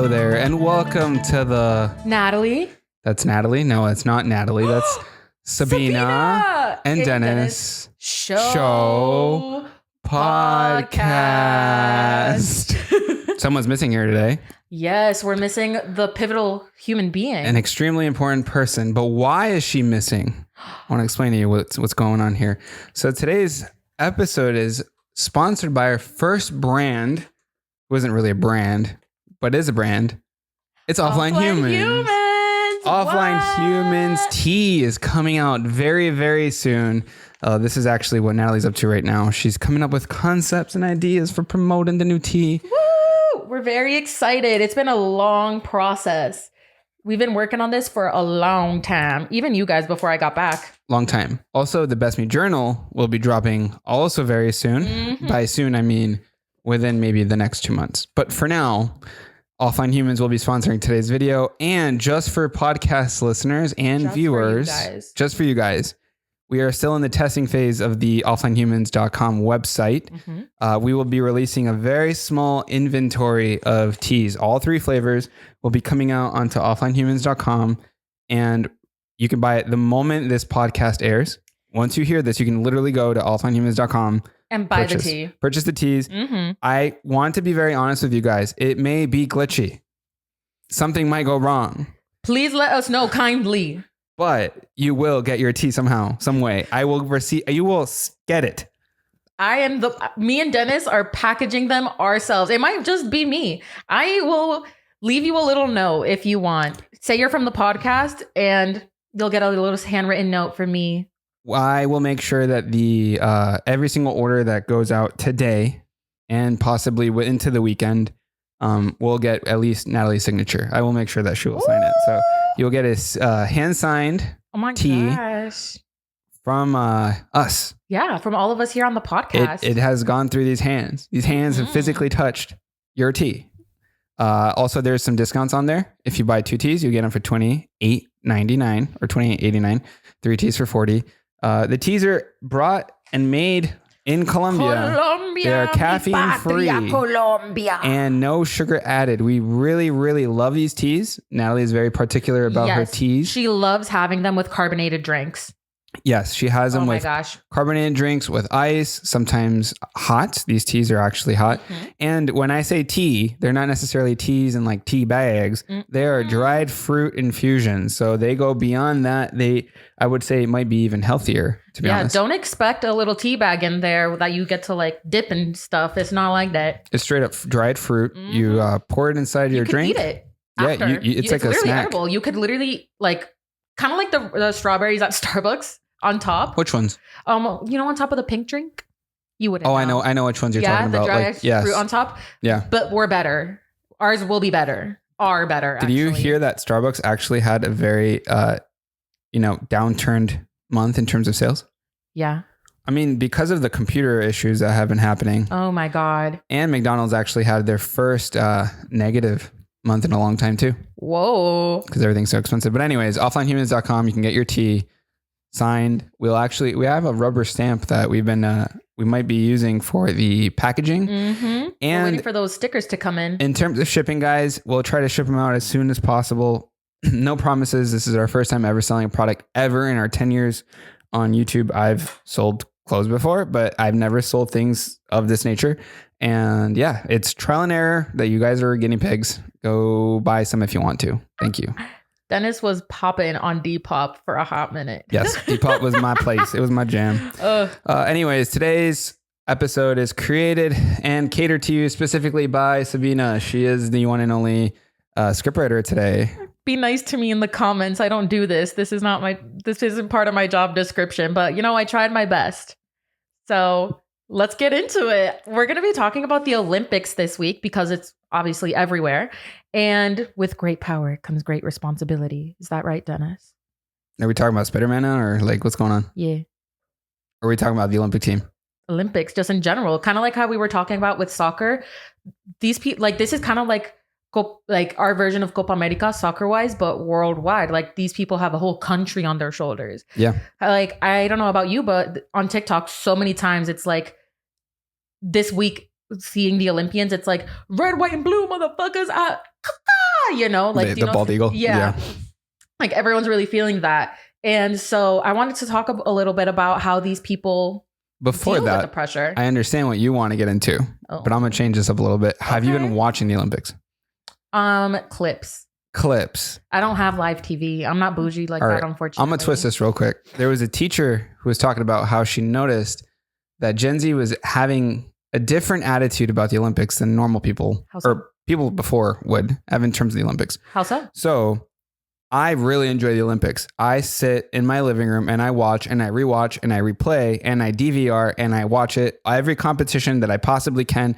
Hello there, and welcome to the... Natalie. That's Natalie. No, it's not Natalie. That's Sabina and Dennis Show Podcast. Someone's missing here today. Yes, we're missing the pivotal human being. An extremely important person. But why is she missing? I want to explain to you what's going on here. So today's episode is sponsored by our first brand. It wasn't really a brand, but is a brand. It's Offline Humans. Offline Humans tea is coming out very, very soon. This is actually what Natalie's up to right now. She's coming up with concepts and ideas for promoting the new tea. Woo! We're very excited. It's been a long process. We've been working on this for a long time. Even you guys before I got back. Long time. Also, the Best Me Journal will be dropping also very soon. Mm-hmm. By soon, I mean within maybe the next 2 months. But for now, Offline Humans will be sponsoring today's video. And just for podcast listeners and viewers, just for you guys, we are still in the testing phase of the offlinehumans.com website. Mm-hmm. We will be releasing a very small inventory of teas. All 3 flavors will be coming out onto offlinehumans.com. And you can buy it the moment this podcast airs. Once you hear this, you can literally go to offlinehumans.com and buy the tea. Purchase the teas. Mm-hmm. I want to be very honest with you guys. It may be glitchy. Something might go wrong. Please let us know kindly. But you will get your tea somehow, some way. I will receive. You will get it. Me and Dennis are packaging them ourselves. It might just be me. I will leave you a little note if you want. Say you're from the podcast and you'll get a little handwritten note from me. I will make sure that the every single order that goes out today and possibly into the weekend will get at least Natalie's signature. I will make sure that she will sign it. So you'll get a hand-signed tea from us. Yeah, from all of us here on the podcast. It has gone through these hands. These hands have physically touched your tea. Also, there's some discounts on there. If you buy 2 teas, you get them for $28.99 or $28.89. 3 teas for $40. The teas are brought and made in Colombia. They are caffeine free and no sugar added. We really, really love these teas. Natalie is very particular about her teas. She loves having them with carbonated drinks. Yes, she has them with carbonated drinks with ice, sometimes hot. These teas are actually hot. Mm-hmm. And when I say tea, they're not necessarily teas in like tea bags. Mm-hmm. They are dried fruit infusions. So they go beyond that. I would say it might be even healthier, to be honest. Don't expect a little tea bag in there that you get to like dip and stuff. It's not like that. It's straight up dried fruit. Mm-hmm. You pour it inside your drink. You could eat it after. Yeah, it's like a snack. Edible. You could literally like, kind of like the strawberries at Starbucks. On top. Which ones? On top of the pink drink. You wouldn't. Oh, know. I know which ones you're talking about. Yeah, the dry fruit on top. Yeah. But we're better. Ours will be better. Are better. Did you hear that Starbucks actually had a very, downturned month in terms of sales? Yeah. I mean, because of the computer issues that have been happening. Oh my God. And McDonald's actually had their first negative month in a long time too. Whoa. Because everything's so expensive. But anyways, offlinehumans.com, you can get your tea signed. We have a rubber stamp that we might be using for the packaging. Mm-hmm. And we're waiting for those stickers to come in. In terms of shipping, guys, we'll try to ship them out as soon as possible. No promises. This is our first time ever selling a product ever in our 10 years on YouTube. I've sold clothes before, but I've never sold things of this nature. And yeah, it's trial and error that you guys are guinea pigs. Go buy some if you want to. Thank you. Dennis was popping on Depop for a hot minute. Yes, Depop was my place. It was my jam. Anyways, today's episode is created and catered to you specifically by Sabina. She is the one and only scriptwriter today. Be nice to me in the comments. I don't do this. This isn't part of my job description, but I tried my best. So let's get into it. We're going to be talking about the Olympics this week because it's obviously everywhere. And with great power comes great responsibility. Is that right, Dennis? Are we talking about Spider-Man now or like what's going on? Yeah. Or are we talking about the Olympic team? Olympics, just in general. Kind of like how we were talking about with soccer. These people, like this is kind of like our version of Copa America soccer-wise, but worldwide. Like these people have a whole country on their shoulders. Yeah. Like, I don't know about you, but on TikTok, so many times it's like this week seeing the Olympians, it's like red, white, and blue, motherfuckers. you know, like the bald eagle. Yeah. Like everyone's really feeling that. And so I wanted to talk a little bit about how these people Before deal that, with the pressure. I understand what you want to get into, but I'm going to change this up a little bit. Have you been watching the Olympics? Clips. I don't have live TV. I'm not bougie like that, unfortunately. I'm going to twist this real quick. There was a teacher who was talking about how she noticed that Gen Z was having a different attitude about the Olympics than normal people or people before would have in terms of the Olympics. How so? So I really enjoy the Olympics. I sit in my living room and I watch and I rewatch and I replay and I DVR and I watch it. Every competition that I possibly can,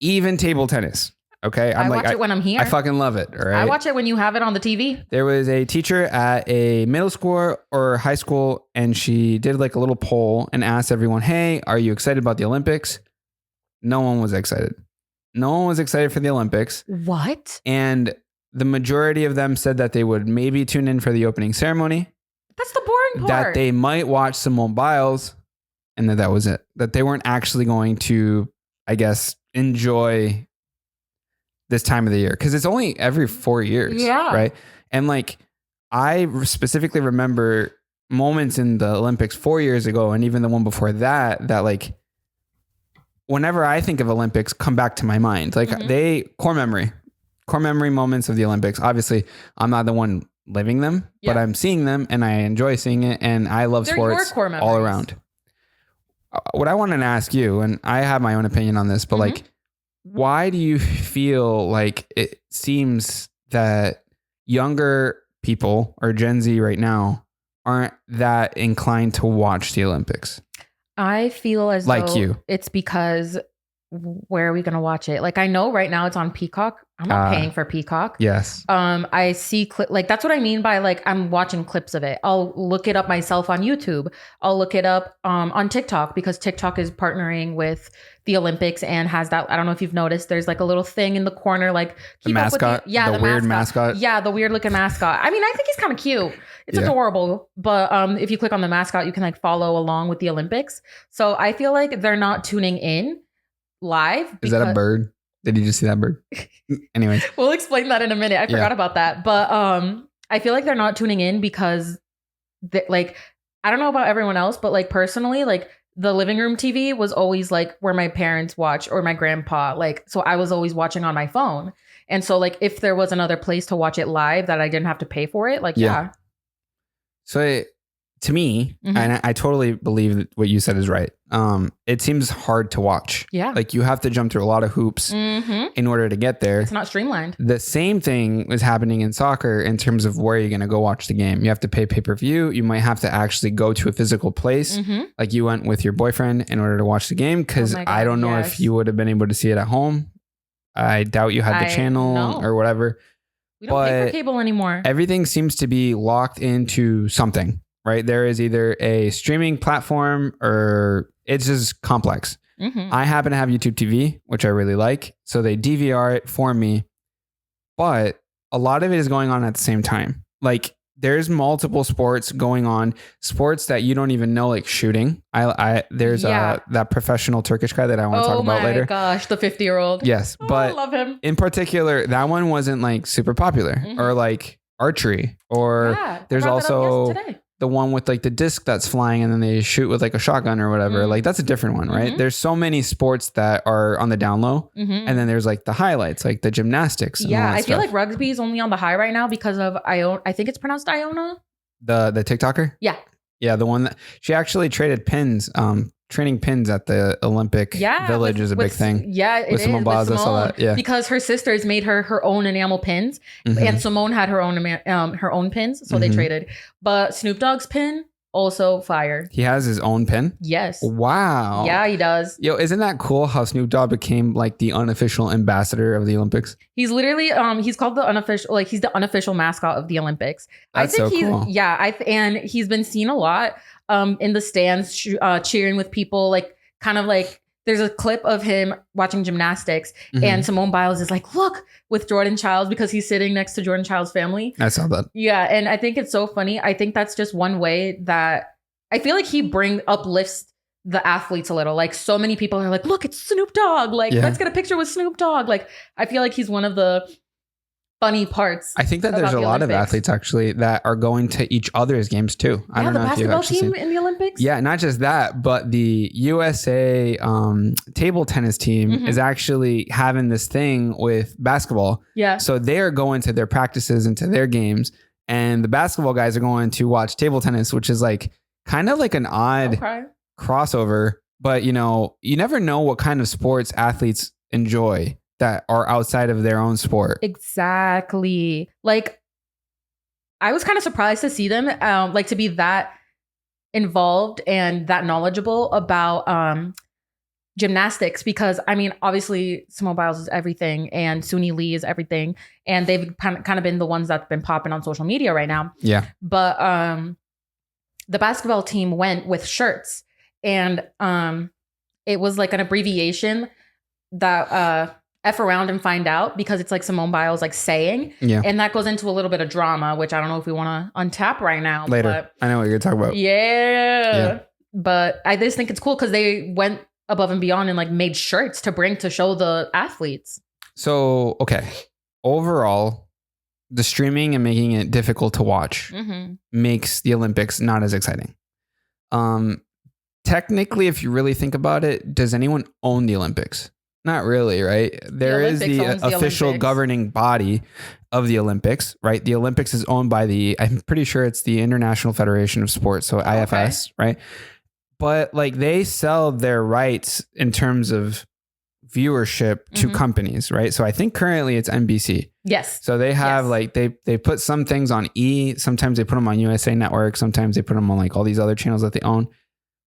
even table tennis. Okay. I watch it when I'm here. I fucking love it. All right. I watch it when you have it on the TV. There was a teacher at a middle school or high school, and she did like a little poll and asked everyone, hey, are you excited about the Olympics? No one was excited. No one was excited for the Olympics. What? And the majority of them said that they would maybe tune in for the opening ceremony. That's the boring That part. they might watch Simone Biles, and that was it. That they weren't actually going to, I guess, enjoy this time of the year, because it's only every 4 years. Yeah. Right. And like, I specifically remember moments in the Olympics 4 years ago, and even the one before that, that like, whenever I think of Olympics, come back to my mind. Like core memory moments of the Olympics. Obviously, I'm not the one living them, but I'm seeing them and I enjoy seeing it. And I love sports all around. What I wanted to ask you, and I have my own opinion on this, but like, why do you feel like it seems that younger people or Gen Z right now aren't that inclined to watch the Olympics? I feel as like though it's because where are we going to watch it? Like, I know right now it's on Peacock. I'm not paying for Peacock. Yes. I see like, that's what I mean by like, I'm watching clips of it. I'll look it up myself on YouTube. I'll look it up on TikTok, because TikTok is partnering with the Olympics and has that. I don't know if you've noticed, there's like a little thing in the corner, like the mascot. The weird mascot. Yeah. The weird looking mascot. I mean, I think he's kind of cute. It's adorable. But if you click on the mascot, you can like follow along with the Olympics. So I feel like they're not tuning in live. Is that a bird? Did you just see that bird? Anyways. We'll explain that in a minute. I forgot about that. But I feel like they're not tuning in because like, I don't know about everyone else, but like personally, like the living room TV was always like where my parents watch or my grandpa. Like, so I was always watching on my phone. And so like, if there was another place to watch it live that I didn't have to pay for it, like, So to me, and I totally believe that what you said is right. It seems hard to watch. Yeah. Like you have to jump through a lot of hoops in order to get there. It's not streamlined. The same thing was happening in soccer in terms of where you're going to go watch the game. You have to pay pay-per-view. You might have to actually go to a physical place. Like you went with your boyfriend in order to watch the game. Cause I don't know if you would have been able to see it at home. I doubt you had the channel or whatever. We don't pay for cable anymore. Everything seems to be locked into something. Right. There is either a streaming platform or it's just complex. I happen to have YouTube TV, which I really like. So they DVR it for me. But a lot of it is going on at the same time. Like there's multiple sports going on, sports that you don't even know, like shooting. There's that professional Turkish guy that I want to talk about later. Oh my gosh, the 50-year-old. Yes. But I love him. In particular, that one wasn't like super popular or like archery or there's also the one with like the disc that's flying and then they shoot with like a shotgun or whatever. Like that's a different one, right? There's so many sports that are on the down low. And then there's like the highlights, like the gymnastics. And I feel like rugby is only on the high right now because of Iona. I think it's pronounced Iona. The TikToker? Yeah. Yeah. The one that she actually traded pins, training pins at the Olympic Village is a big thing. Yeah, it with Simone Biles, I saw that. Yeah, because her sisters made her own enamel pins, and Simone had her own pins, so they traded. But Snoop Dogg's pin also fire. He has his own pin. Yes. Wow. Yeah, he does. Yo, isn't that cool? How Snoop Dogg became like the unofficial ambassador of the Olympics. He's literally he's called the unofficial, like he's the unofficial mascot of the Olympics. That's so cool. Yeah, and he's been seen a lot. In the stands, cheering with people, like kind of like there's a clip of him watching gymnastics and Simone Biles is like, look, with Jordan Childs because he's sitting next to Jordan Childs' family. I saw that. Yeah. And I think it's so funny. I think that's just one way that I feel like he uplifts the athletes a little. Like so many people are like, look, it's Snoop Dogg. Like, let's get a picture with Snoop Dogg. Like, I feel like he's one of the funny parts. I think that there's a lot of athletes actually that are going to each other's games too. I don't know if you've actually seen the basketball team in the Olympics. Yeah, not just that, but the USA table tennis team is actually having this thing with basketball. Yeah. So they are going to their practices and to their games, and the basketball guys are going to watch table tennis, which is like kind of like an odd crossover. But you know, you never know what kind of sports athletes enjoy that are outside of their own sport. Exactly. Like, I was kind of surprised to see them like to be that involved and that knowledgeable about gymnastics, because I mean, obviously Simone Biles is everything and Suni Lee is everything, and they've kind of been the ones that's been popping on social media right now. Yeah. But the basketball team went with shirts, and it was like an abbreviation that F around and find out, because it's like Simone Biles like saying, and that goes into a little bit of drama, which I don't know if we want to untap right now. Later. But I know what you're talking about. Yeah. But I just think it's cool because they went above and beyond and like made shirts to bring to show the athletes. So, okay. Overall, the streaming and making it difficult to watch makes the Olympics not as exciting. Technically, if you really think about it, does anyone own the Olympics? Not really, right? There is the official governing body of the Olympics, right? The Olympics is owned by I'm pretty sure it's the International Federation of Sports, so IFS, right? But like they sell their rights in terms of viewership to companies, right? So I think currently it's NBC. Yes. So they have like, they put some things on sometimes they put them on USA Network, sometimes they put them on like all these other channels that they own.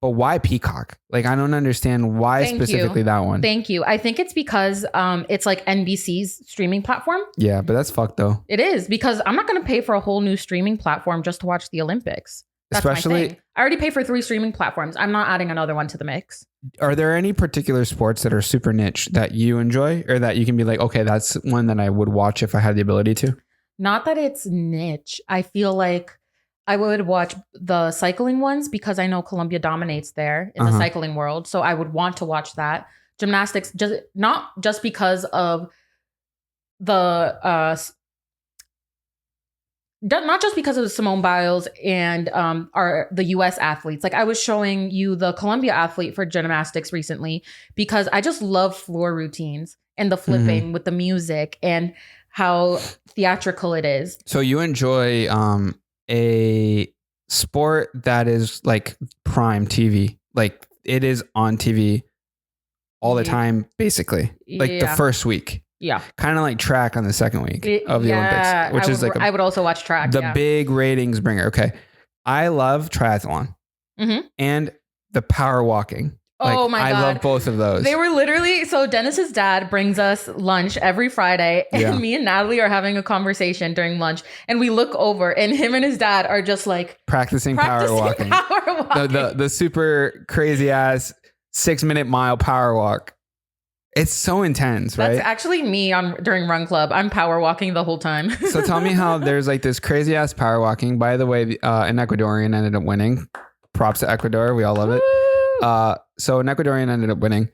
But why Peacock? Like, I don't understand why specifically that one. Thank you. I think it's because it's like NBC's streaming platform. Yeah, but that's fucked though. It is, because I'm not going to pay for a whole new streaming platform just to watch the Olympics. That's especially, my thing. I already pay for 3 streaming platforms. I'm not adding another one to the mix. Are there any particular sports that are super niche that you enjoy, or that you can be like, okay, that's one that I would watch if I had the ability to? Not that it's niche. I feel like I would watch the cycling ones because I know Colombia dominates there in the cycling world. So I would want to watch that. Gymnastics, not just because of the not just because of Simone Biles and the US athletes. Like, I was showing you the Colombia athlete for gymnastics recently because I just love floor routines and the flipping with the music and how theatrical it is. So you enjoy a sport that is like prime TV, like it is on TV all the time, basically, like the first week. Yeah. Kind of like track on the second week of the Olympics, which is like I would also watch track. The big ratings bringer. Okay. I love triathlon and the power walking. Oh my God. I love both of those. They were literally, so Dennis's dad brings us lunch every Friday, and me and Natalie are having a conversation during lunch, and we look over and him and his dad are just like practicing power walking. The super crazy ass 6-minute mile power walk. It's so intense, right? That's actually me during Run Club. I'm power walking the whole time. So tell me how there's like this crazy ass power walking. By the way, an Ecuadorian ended up winning. Props to Ecuador. We all love it. So an Ecuadorian ended up winning,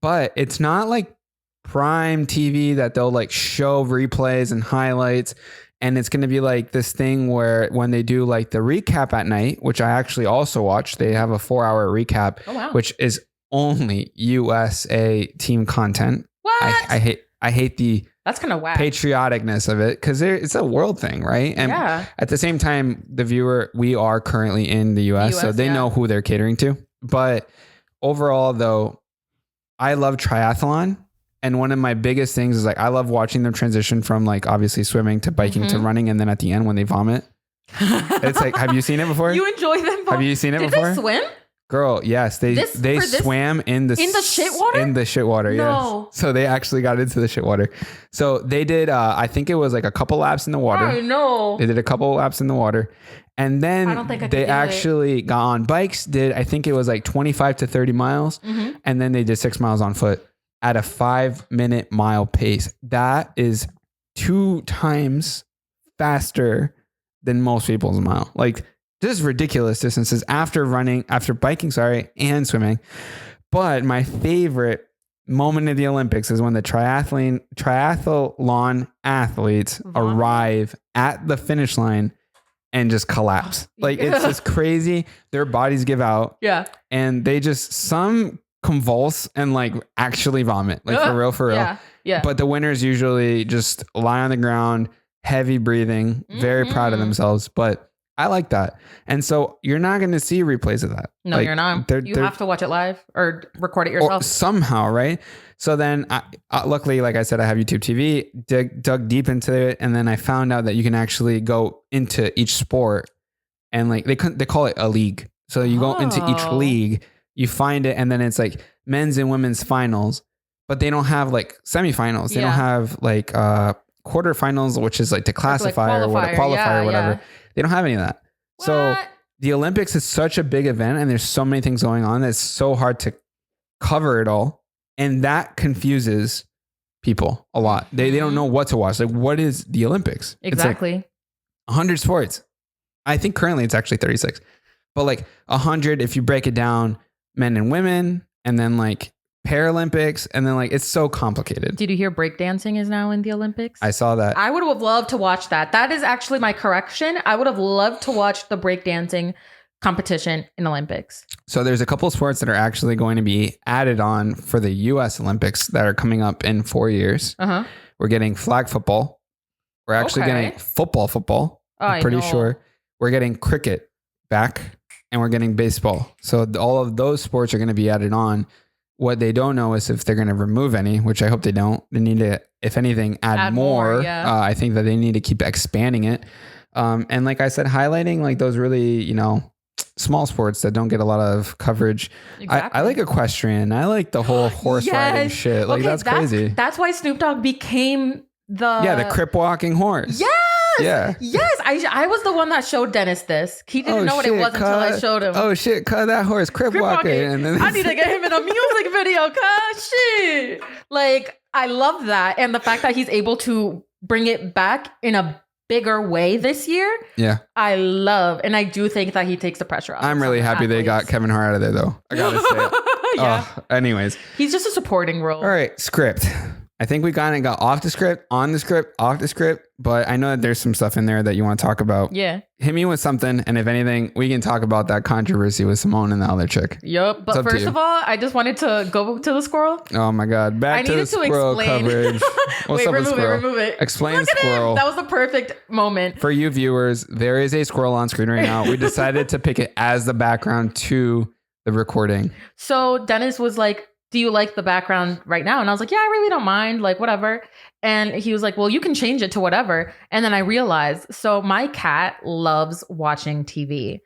but it's not like prime TV that they'll like show replays and highlights. And it's going to be like this thing where when they do like the recap at night, which I actually also watch, they have a 4-hour recap, which is only USA team content. What? I hate the that's kind of whack patrioticness of it, because it's a world thing, right? And at the same time, we are currently in the US, so they know who they're catering to. But overall, though, I love triathlon. And one of my biggest things is like, I love watching them transition from like obviously swimming to biking to running. And then at the end when they vomit, it's like, have you seen it before? You enjoy them? Have you seen it before? Did they swim? Girl, yes. They swam in the shit water? In the shit water, no. Yes. So they actually got into the shit water. So they did, I think it was like a couple laps in the water. Oh, no. They did a couple laps in the water. And then they actually got on bikes, I think it was like 25 to 30 miles. And then they did 6 miles on foot at a 5-minute mile pace. That is 2 times faster than most people's mile. Like, just ridiculous distances after biking, and swimming. But my favorite moment of the Olympics is when the triathlon athletes arrive at the finish line and just collapse. Like it's just crazy. Their bodies give out. Yeah. And they just some convulse and like actually vomit. Like for real. Yeah. Yeah. But the winners usually just lie on the ground, heavy breathing, very proud of themselves. But I like that. And so you're not going to see replays of that. No, like, you're not. You have to watch it live or record it yourself. Or somehow, right? So then, luckily, like I said, I have YouTube TV, dug deep into it. And then I found out that you can actually go into each sport and like they call it a league. So you go into each league, you find it, and then it's like men's and women's finals, but they don't have like semifinals. They don't have like quarterfinals, which is like to classify or what a qualifier or whatever. Yeah. They don't have any of that. What? So the Olympics is such a big event and there's so many things going on that it's so hard to cover it all. And that confuses people a lot. They don't know what to watch. Like, what is the Olympics? Exactly. It's like 100 sports. I think currently it's actually 36. But like 100, if you break it down, men and women, and then like Paralympics, and then like it's so complicated. Did you hear breakdancing is now in the Olympics? I saw that. I would have loved to watch that. That is actually my correction. I would have loved to watch the breakdancing competition in Olympics. So there's a couple sports that are actually going to be added on for the US Olympics that are coming up in 4 years. We're getting flag football. We're actually getting football. I'm pretty sure. We're getting cricket back, and we're getting baseball. So all of those sports are going to be added on. What they don't know is if they're going to remove any, which I hope they don't. They need to, if anything, add more. I think that they need to keep expanding it. And like I said, highlighting like those really, small sports that don't get a lot of coverage. Exactly. I like equestrian. I like the whole horse riding shit. Like that's crazy. That's why Snoop Dogg became the crip walking horse. Yes. Yeah. Yes. I was the one that showed Dennis this. He didn't know what it was until I showed him. Oh shit, cut that horse crip walking. And then I need to get him in a music video. Cause shit. Like, I love that. And the fact that he's able to bring it back in a bigger way this year. Yeah. I love, and I do think that he takes the pressure off. I'm really happy they got Kevin Hart out of there though. I gotta say it. Anyways. He's just a supporting role. All right. Script. I think we kind of got off the script, on the script, off the script, but I know that there's some stuff in there that you want to talk about. Yeah. Hit me with something, and if anything, we can talk about that controvery with Simone and the other chick. Yep. But first of all, I just wanted to go to the squirrel. Oh my God. Back to the squirrel coverage. What's up with squirrel? Remove it. Explain squirrel. That was the perfect moment. For you viewers, there is a squirrel on screen right now. We decided to pick it as the background to the recording. So Dennis was like, do you like the background right now? And I was like, yeah, I really don't mind, like whatever. And he was like, well, you can change it to whatever. And then I realized, so my cat loves watching TV.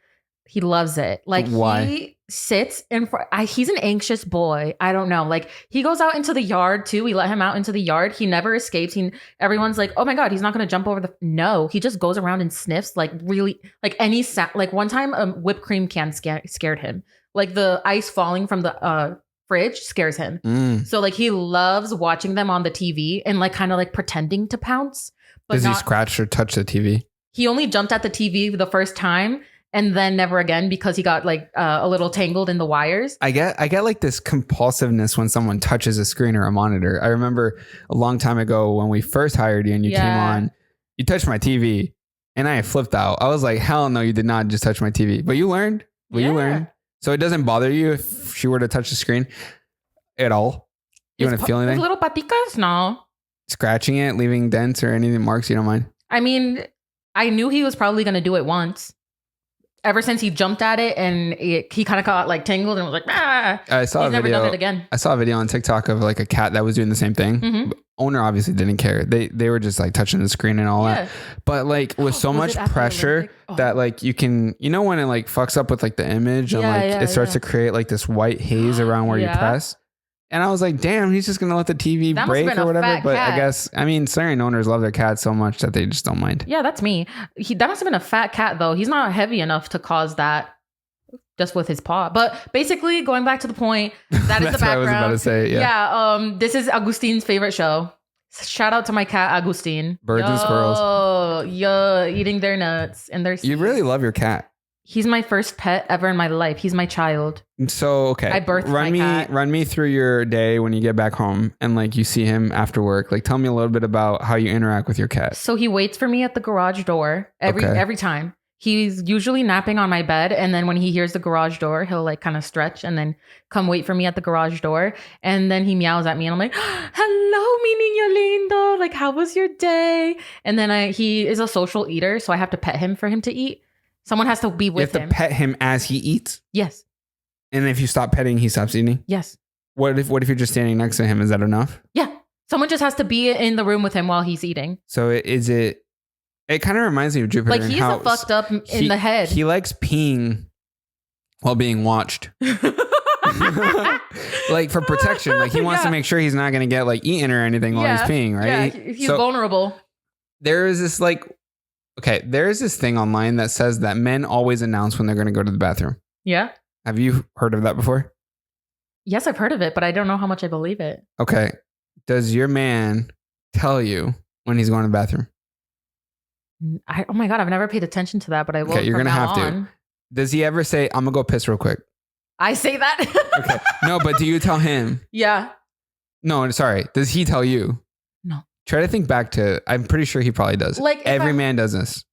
He loves it. Like, why? He sits in front. He's an anxious boy. I don't know. Like, he goes out into the yard too. We let him out into the yard. He never escapes. Everyone's like, oh my God, he's not going to jump over no, he just goes around and sniffs, like really, like any sound. Like one time a whipped cream can scared him. Like the ice falling from the fridge scares him. So like he loves watching them on the TV and like kind of like pretending to pounce. But does he scratch or touch the TV? He only jumped at the TV the first time and then never again because he got like a little tangled in the wires. I get like this compulsiveness when someone touches a screen or a monitor. I remember a long time ago when we first hired you and you came on, you touched my TV and I flipped out. I was like, hell no, you did not just touch my TV. But you learned. You learned. So it doesn't bother you if she were to touch the screen at all? You wouldn't feel anything? Little paticas? No. Scratching it, leaving dents or anything, marks, you don't mind? I mean, I knew he was probably going to do it once. Ever since he jumped at it and he kind of got like tangled and was like, ah. He's never done it again. I saw a video on TikTok of like a cat that was doing the same thing. Mm-hmm. Owner obviously didn't care. They were just like touching the screen and all that. But like with so much pressure that like you can, when it like fucks up with like the image and it starts to create like this white haze around where you press. And I was like, damn, he's just going to let the TV break or whatever. But I guess, certain owners love their cats so much that they just don't mind. Yeah, that's me. That must have been a fat cat though. He's not heavy enough to cause that just with his paw. But basically, going back to the point, that is the background. That's what I was about to say, yeah. This is Agustin's favorite show. Shout out to my cat, Agustin. Birds and squirrels. Oh, eating their nuts and their seeds. You really love your cat. He's my first pet ever in my life. He's my child. So, okay. I birthed my cat. Run me through your day when you get back home and like you see him after work. Like tell me a little bit about how you interact with your cat. So he waits for me at the garage door every time. He's usually napping on my bed. And then when he hears the garage door, he'll like kind of stretch and then come wait for me at the garage door. And then he meows at me and I'm like, hello, mi niño lindo. Like, how was your day? And then he is a social eater. So I have to pet him for him to eat. Someone has to be with him. You have to pet him as he eats? Yes. And if you stop petting, he stops eating? Yes. What if you're just standing next to him? Is that enough? Yeah. Someone just has to be in the room with him while he's eating. So it kind of reminds me of Jupiter. Like he's fucked up in the head. He likes peeing while being watched. Like for protection. Like he wants to make sure he's not going to get like eaten or anything while he's peeing, right? Yeah, he's vulnerable. There is this thing online that says that men always announce when they're going to go to the bathroom. Yeah. Have you heard of that before? Yes, I've heard of it, but I don't know how much I believe it. Okay. Does your man tell you when he's going to the bathroom? Oh my God, I've never paid attention to that, but I will. Okay, you're going to have to. Does he ever say, I'm going to go piss real quick? I say that. Okay. No, but do you tell him? Yeah. No, sorry. Does he tell you? No. Try to think back to, I'm pretty sure he probably does. Like every man does this.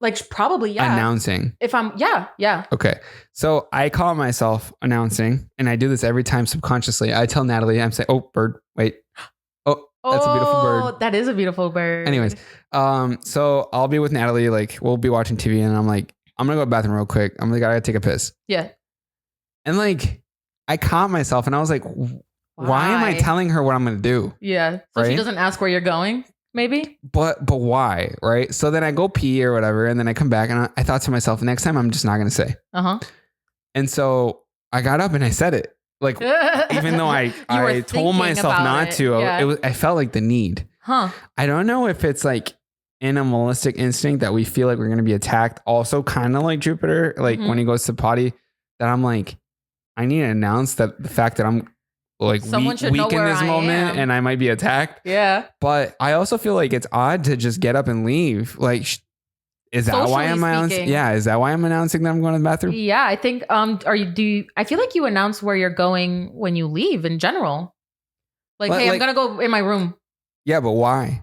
Like probably, yeah. Announcing. Yeah. Okay. So I call myself announcing and I do this every time subconsciously. I tell Natalie, I'm saying, oh, bird, wait. Oh, that's a beautiful bird. That is a beautiful bird. Anyways, so I'll be with Natalie, like we'll be watching TV and I'm like, I'm going to go to the bathroom real quick. I'm like, I gotta take a piss. Yeah. And like, I caught myself and I was like, why am I telling her what I'm going to do? Yeah. So she doesn't ask where you're going, maybe? But why? Right. So then I go pee or whatever. And then I come back and I thought to myself, next time I'm just not going to say. Uh-huh. And so I got up and I said it. Like, even though I told myself not to, I felt like the need. Huh. I don't know if it's like animalistic instinct that we feel like we're going to be attacked. Also kind of like Jupiter, like when he goes to potty, that I'm like, I need to announce that the fact that I'm like weak in this moment and I might be attacked. Yeah. But I also feel like it's odd to just get up and leave. Like, is that why I'm announcing? Yeah, is that why I'm announcing that I'm going to the bathroom? Yeah, I think. I feel like you announce where you're going when you leave in general. Like, hey, I'm gonna go in my room. Yeah, but why?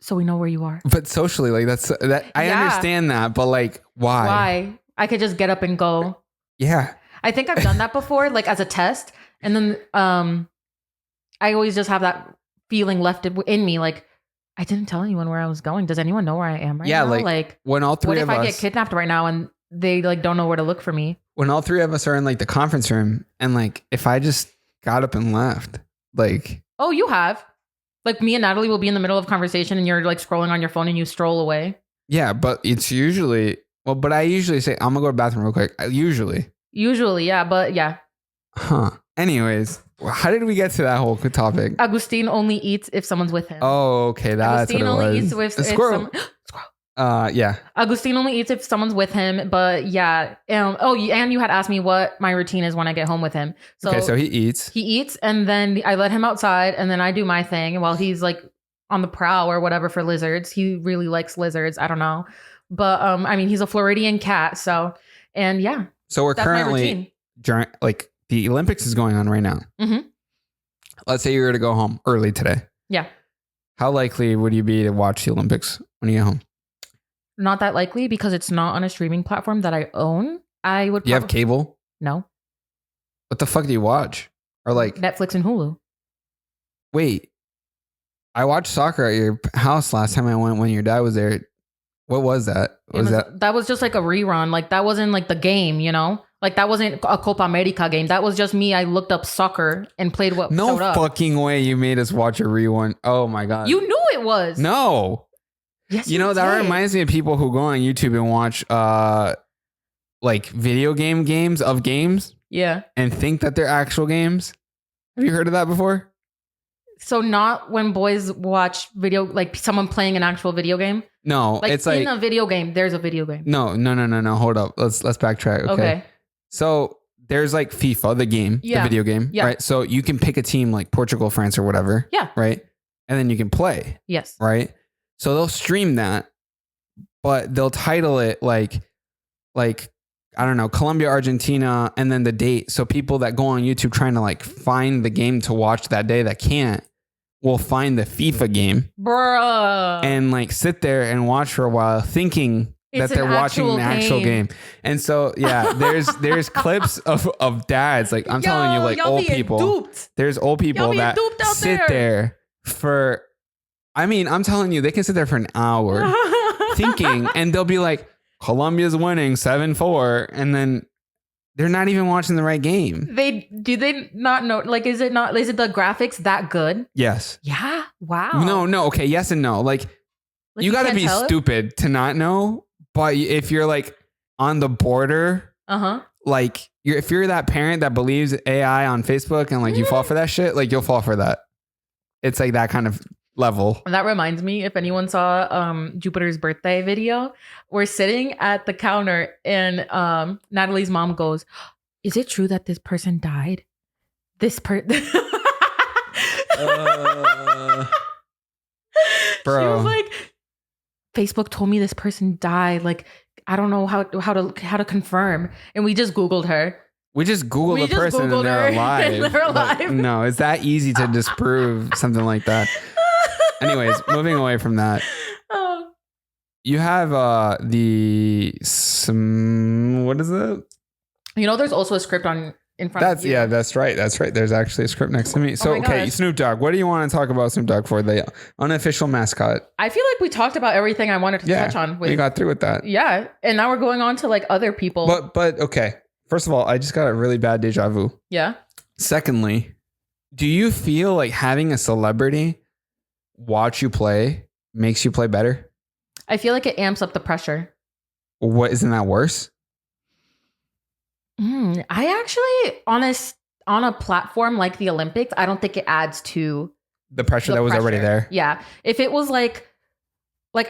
So we know where you are. But socially, like that. I understand that, but like, why? Why? I could just get up and go. Yeah. I think I've done that before, like as a test, and then I always just have that feeling left in me, like. I didn't tell anyone where I was going. Does anyone know where I am right now? Yeah, like when all three of us... What if I get kidnapped right now and they like don't know where to look for me? When all three of us are in like the conference room and like if I just got up and left, like... Oh, you have. Like me and Natalie will be in the middle of a conversation and you're like scrolling on your phone and you stroll away. Yeah, but it's usually... Well, but I usually say, I'm going to go to the bathroom real quick. Usually, yeah, but yeah. Huh. Anyways... How did we get to that whole topic? Agustin only eats if someone's with him. Oh, okay. That's Agustin what it only was. eats Squirrel. Yeah. Agustin only eats if someone's with him, but yeah. And you had asked me what my routine is when I get home with him. So he eats. He eats, and then I let him outside, and then I do my thing while he's like on the prowl or whatever for lizards. He really likes lizards. I don't know, but I mean, he's a Floridian cat, so and yeah. So we're currently during like. The Olympics is going on right now. Mm-hmm. Let's say you were to go home early today. Yeah. How likely would you be to watch the Olympics when you get home? Not that likely because it's not on a streaming platform that I own. I would. You have cable? No. What the fuck do you watch? Or like Netflix and Hulu. Wait. I watched soccer at your house last time I went when your dad was there. What was that? That was just like a rerun. Like that wasn't like the game, you know? Like that wasn't a Copa America game. That was just me. I looked up soccer and played what showed up. No fucking way you made us watch a rerun. Oh my God. You knew it was. No. Yes, you know, that reminds me of people who go on YouTube and watch like video games of games. Yeah. And think that they're actual games. Have you heard of that before? So not when boys watch video, like someone playing an actual video game? No, like it's like... in a video game, there's a video game. No. Hold up. Let's backtrack. Okay. So there's like FIFA, the game, the video game, right? So you can pick a team like Portugal, France, or whatever. Yeah. Right? And then you can play. Yes. Right? So they'll stream that, but they'll title it like like, I don't know, Colombia, Argentina, and then the date. So people that go on YouTube trying to like find the game to watch that day that can't will find the FIFA game. Bruh. And like sit there and watch for a while thinking that they're watching an actual game. And so, yeah, there's clips of dads. Like I'm telling you, like old people. Duped. There's old people that sit there for, I mean, I'm telling you, they can sit there for an hour thinking, and they'll be like, Colombia's winning 7-4, and then they're not even watching the right game. Do they not know? Like, is it the graphics that good? Yes. Yeah. Wow. No. Okay. Yes and no. Like you got to be stupid to not know. But if you're like on the border, like if you're that parent that believes AI on Facebook and like you fall for that shit, like you'll fall for that. It's like that kind of level. And that reminds me, if anyone saw Jupiter's birthday video, we're sitting at the counter and Natalie's mom goes, "Is it true that this person died? This person." Bro. She was like, Facebook told me this person died. Like, I don't know how to confirm. And we just Googled her. We just Googled a person and they're alive. And they're alive. No, it's that easy to disprove something like that. Anyways, moving away from that. Oh. You have what is it? You know, there's also a script in front of you. Yeah, that's right. There's actually a script next to me. So, okay, Snoop Dogg. What do you want to talk about Snoop Dogg for? The unofficial mascot. I feel like we talked about everything I wanted to touch on. We got through with that. Yeah, and now we're going on to like other people. But okay. First of all, I just got a really bad deja vu. Yeah. Secondly, do you feel like having a celebrity watch you play makes you play better? I feel like it amps up the pressure. What, isn't that worse? I actually, on a platform like the Olympics, I don't think it adds to the pressure that was already there. Yeah. If it was like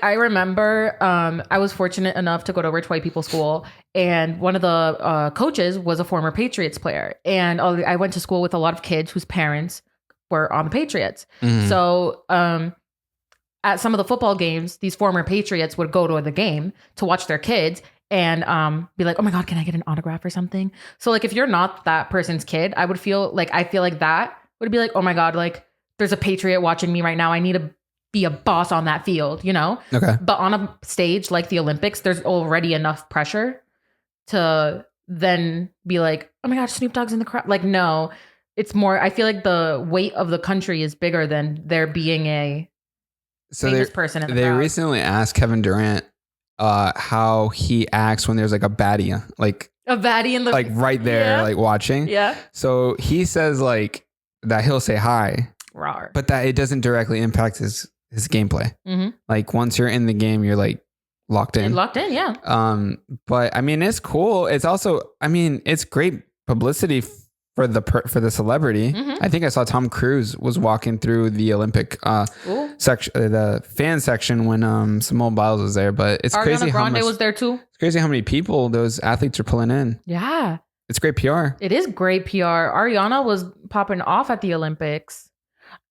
I remember, I was fortunate enough to go to rich white people school, and one of the coaches was a former Patriots player. And I went to school with a lot of kids whose parents were on the Patriots. Mm-hmm. So at some of the football games, these former Patriots would go to the game to watch their kids and be like, "Oh my God, can I get an autograph or something?" So like, if you're not that person's kid, I feel like that would be like, "Oh my God, like there's a Patriot watching me right now. I need to be a boss on that field," you know? Okay. But on a stage like the Olympics, there's already enough pressure to then be like, "Oh my gosh, Snoop Dogg's in the crowd." Like, no, it's more, I feel like the weight of the country is bigger than there being a famous person in the crowd. They recently asked Kevin Durant how he acts when there's like a baddie, like a baddie in the, like right there, like watching. Yeah. So he says like that he'll say hi, rawr, but that it doesn't directly impact his gameplay. Mm-hmm. Like once you're in the game, you're like locked in. Yeah. But I mean, it's cool. It's also, I mean, it's great publicity for the celebrity. Mm-hmm. I think I saw Tom Cruise was walking through the Olympic section, the fan section, when Simone Biles was there. But it's crazy how Grande was there too. It's crazy how many people those athletes are pulling in. Yeah, it's great PR. It is great PR. Ariana was popping off at the Olympics.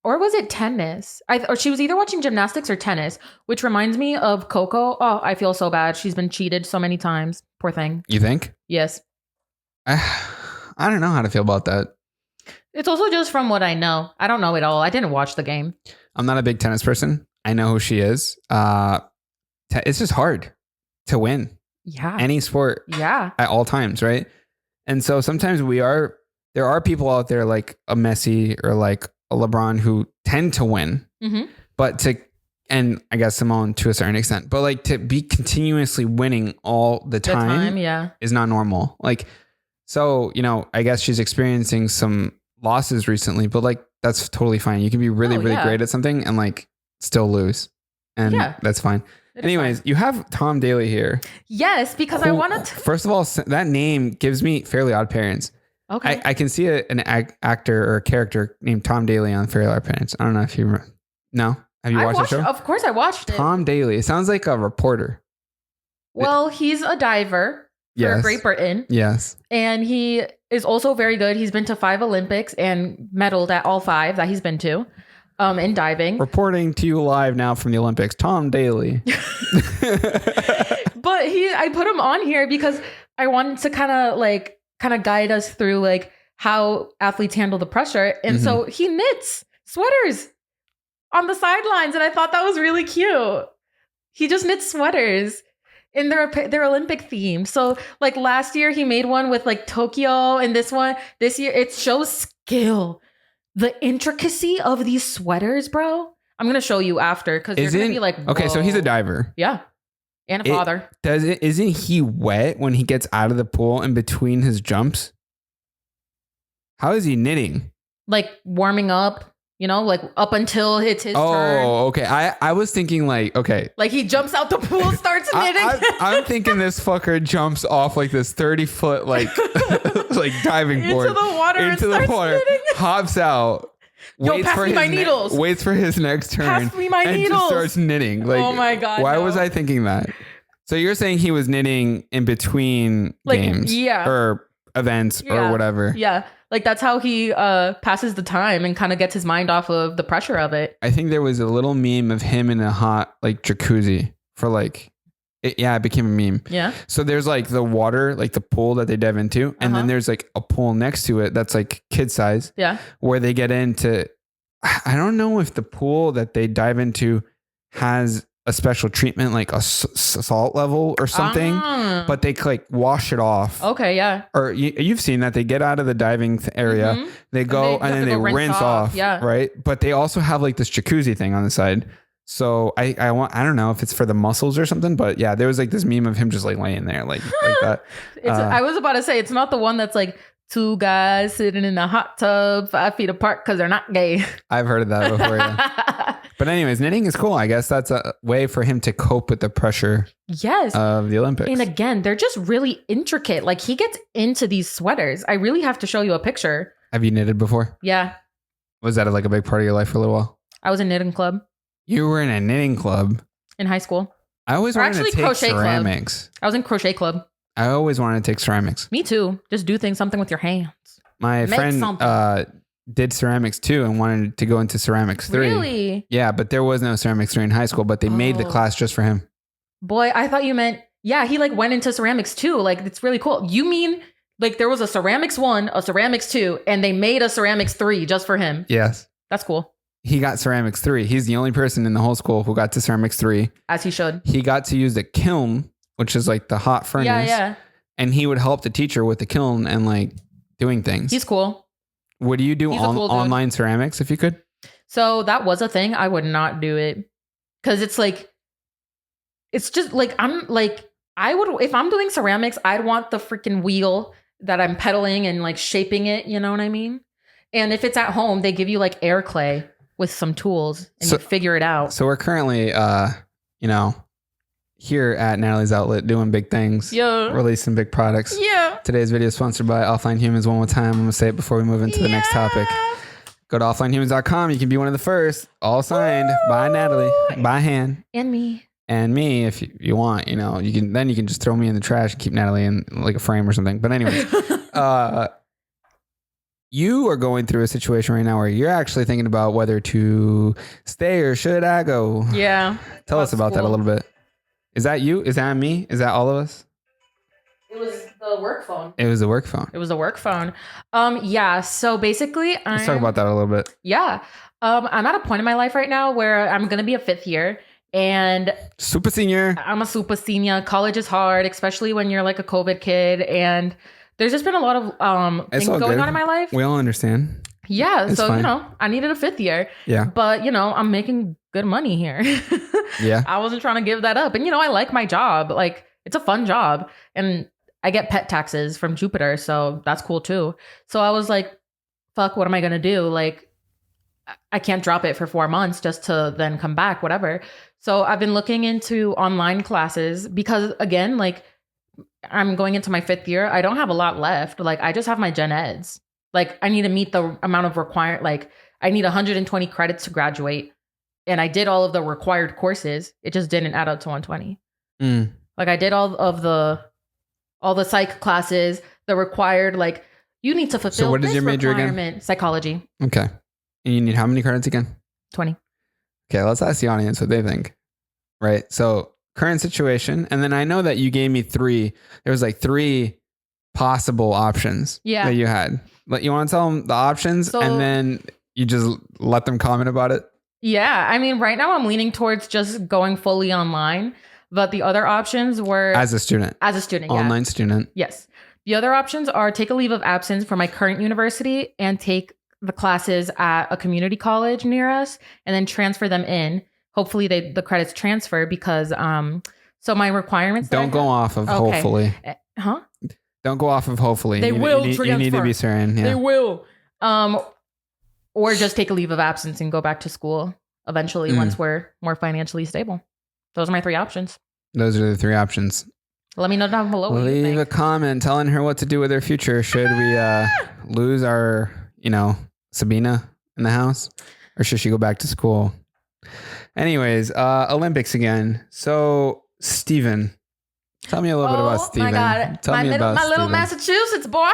Or was it tennis? Or she was either watching gymnastics or tennis, which reminds me of Coco. Oh, I feel so bad. She's been cheated so many times. Poor thing. You think? Yes. I don't know how to feel about that. It's also just from what I know. I don't know it all. I didn't watch the game. I'm not a big tennis person. I know who she is. It's just hard to win. Yeah. Any sport. Yeah. At all times, right? And so sometimes there are people out there like a Messi or like a LeBron who tend to win, mm-hmm. And I guess Simone to a certain extent, but like to be continuously winning all the time is not normal. Like, so, you know, I guess she's experiencing some losses recently, but like, that's totally fine. You can be really great at something and like still lose. And that's fine. Anyways, you have Tom Daley here. Yes, because I wanted to. First of all, that name gives me Fairly Odd Parents. Okay. I can see an actor or a character named Tom Daley on Fairly Odd Parents. I don't know if you remember. No? Have you watched the show? Of course I watched it. Tom Daley. It sounds like a reporter. Well, he's a diver for Great Britain. Yes. And he is also very good. He's been to 5 Olympics and medaled at all 5 that he's been to in diving. Reporting to you live now from the Olympics, Tom Daley. But But I put him on here because I wanted to kind of guide us through like how athletes handle the pressure. And so he knits sweaters on the sidelines. And I thought that was really cute. He just knits sweaters. And they're Olympic themed. So like last year he made one with like Tokyo, and this year it shows skill. The intricacy of these sweaters, bro. I'm gonna show you after because you're gonna be like, whoa. Okay, so he's a diver. Yeah. And a father. Isn't he wet when he gets out of the pool in between his jumps? How is he knitting? Like warming up. You know, like up until it's his turn. Oh, okay. I was thinking like, okay. Like he jumps out the pool, starts knitting. I'm thinking this fucker jumps off like this 30-foot like like diving board into the water, hops out. Waits for his needles. Waits for his next turn. Pass me my and needles. Just starts knitting. Like, oh my God. Why was I thinking that? So you're saying he was knitting in between games, or events, or whatever. Yeah. Like that's how he passes the time and kind of gets his mind off of the pressure of it. I think there was a little meme of him in a hot like jacuzzi for like, it became a meme. Yeah. So there's like the water, like the pool that they dive into. And then there's like a pool next to it that's like kid size. Yeah. Where they get into, I don't know if the pool that they dive into has a special treatment, like a salt level or something, but they like wash it off. Okay, yeah. Or you've seen that they get out of the diving area, they go and then they rinse off, right? But they also have like this jacuzzi thing on the side. So I don't know if it's for the muscles or something, but yeah, there was like this meme of him just like laying there like that. I was about to say it's not the one that's like two guys sitting in a hot tub 5 feet apart because they're not gay. I've heard of that before. Yeah. But anyways, knitting is cool. I guess that's a way for him to cope with the pressure. Yes. Of the Olympics. And again, they're just really intricate. Like he gets into these sweaters. I really have to show you a picture. Have you knitted before? Yeah. Was that like a big part of your life for a little while? I was in knitting club. You were in a knitting club? In high school. I always wanted to take ceramics. Club. I was in crochet club. I always wanted to take ceramics. Me too. Just do something with your hands. My friend did ceramics too and wanted to go into ceramics 3. Really? Yeah, but there was no ceramics 3 in high school, but they made the class just for him. Boy, I thought you meant, he like went into ceramics too. Like it's really cool. You mean like there was a ceramics 1, a ceramics 2, and they made a ceramics 3 just for him? Yes. That's cool. He got ceramics 3. He's the only person in the whole school who got to ceramics 3. As he should. He got to use the kiln, which is like the hot furnace. Yeah. And he would help the teacher with the kiln and like doing things. He's cool. Would you do online ceramics if you could? So that was a thing. I would not do it because it's just like, if I'm doing ceramics, I'd want the freaking wheel that I'm pedaling and like shaping it. You know what I mean? And if it's at home, they give you like air clay with some tools and you figure it out. So we're currently, here at Natalie's Outlet doing big things, releasing big products. Yeah. Today's video is sponsored by Offline Humans. One more time, I'm going to say it before we move into the next topic. Go to offlinehumans.com. You can be one of the first. All signed by Natalie, by hand. And me. And me, if you want, you can just throw me in the trash and keep Natalie in like a frame or something. But anyways, you are going through a situation right now where you're actually thinking about whether to stay or should I go. Yeah. Tell us about that a little bit. Is that you? Is that me? Is that all of us? It was the work phone. It was a work phone. It was a work phone. Yeah. So basically, let's talk about that a little bit. Yeah. I'm at a point in my life right now where I'm going to be a 5th year and super senior. I'm a super senior. College is hard, especially when you're like a COVID kid. And there's just been a lot of things going on in my life. We all understand. Yeah. It's fine. I needed a 5th year. Yeah. But, I'm making good money here. Yeah. I wasn't trying to give that up. And, I like my job. Like, it's a fun job. And I get pet taxes from Jupiter. So that's cool too. So I was like, fuck, what am I going to do? Like, I can't drop it for 4 months just to then come back, whatever. So I've been looking into online classes because, again, like, I'm going into my 5th year. I don't have a lot left. Like, I just have my gen eds. Like, I need to meet the amount of I need 120 credits to graduate. And I did all of the required courses. It just didn't add up to 120. Like, I did all the psych classes, the required, like, you need to fulfill. So what is your major again? Psychology. Okay. And you need how many credits again? 20. Okay, let's ask the audience what they think. Right. So current situation. And then I know that you gave me three. There was like three possible options that you had. But you want to tell them the options and then you just let them comment about it? Yeah. I mean, right now I'm leaning towards just going fully online. But the other options were... As a student. Online student. Yes. The other options are take a leave of absence from my current university and take the classes at a community college near us and then transfer them in. Hopefully the credits transfer because so my requirements... Don't go off of hopefully. Huh? Don't go off of hopefully. They will transfer. You need to be certain. Yeah. They will. Or just take a leave of absence and go back to school eventually once we're more financially stable. Those are my three options. Those are the three options. Let me know down below. Leave a comment telling her what to do with her future. Should we lose our, Sabina in the house? Or should she go back to school? Anyways, Olympics again. So, Steven. Tell me a little bit about Steven. Oh, my God. Tell me about my little Massachusetts boy.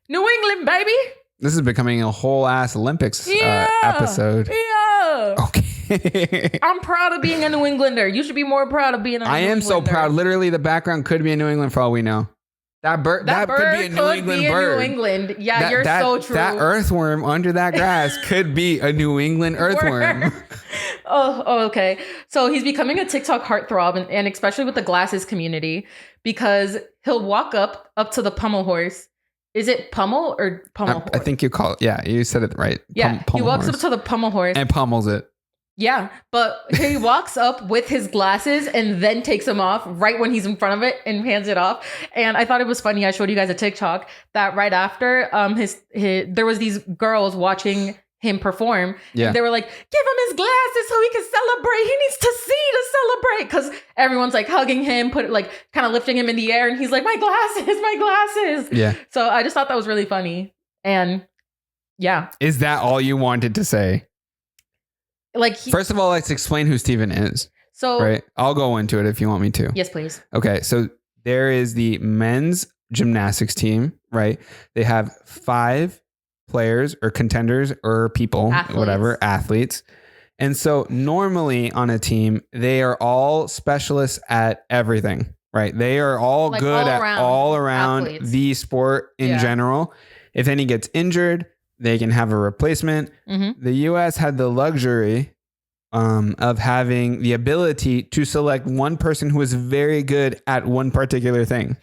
New England, baby. This is becoming a whole ass Olympics episode. Yeah. Okay. I'm proud of being a New Englander. You should be more proud of being a New Englander. I am so proud. Literally, the background could be in New England for all we know. That bird could be a New England bird. New England. Yeah, you're so true. That earthworm under that grass could be a New England earthworm. Okay. So he's becoming a TikTok heartthrob, and especially with the glasses community, because he'll walk up to the pommel horse. Is it pummel or pommel horse? I think you call it. Yeah, you said it right. Yeah, he walks up to the pommel horse. And pummels it. Yeah, but he walks up with his glasses and then takes them off right when he's in front of it and hands it off. And I thought it was funny. I showed you guys a TikTok that right after there was these girls watching him perform. Yeah. And they were like, give him his glasses so he can celebrate. He needs to see to celebrate. Because everyone's like hugging him, kind of lifting him in the air. And he's like, my glasses. Yeah. So I just thought that was really funny. And yeah. Is that all you wanted to say? First of all, let's explain who Steven is. So, right. I'll go into it if you want me to. Yes, please. Okay. So there is the men's gymnastics team, right? They have 5 players or contenders or people, athletes. And so normally on a team, they are all specialists at everything, right? They are all good at all around athletes. The sport in general. If any gets injured, they can have a replacement. Mm-hmm. The U.S. had the luxury of having the ability to select one person who is very good at one particular thing.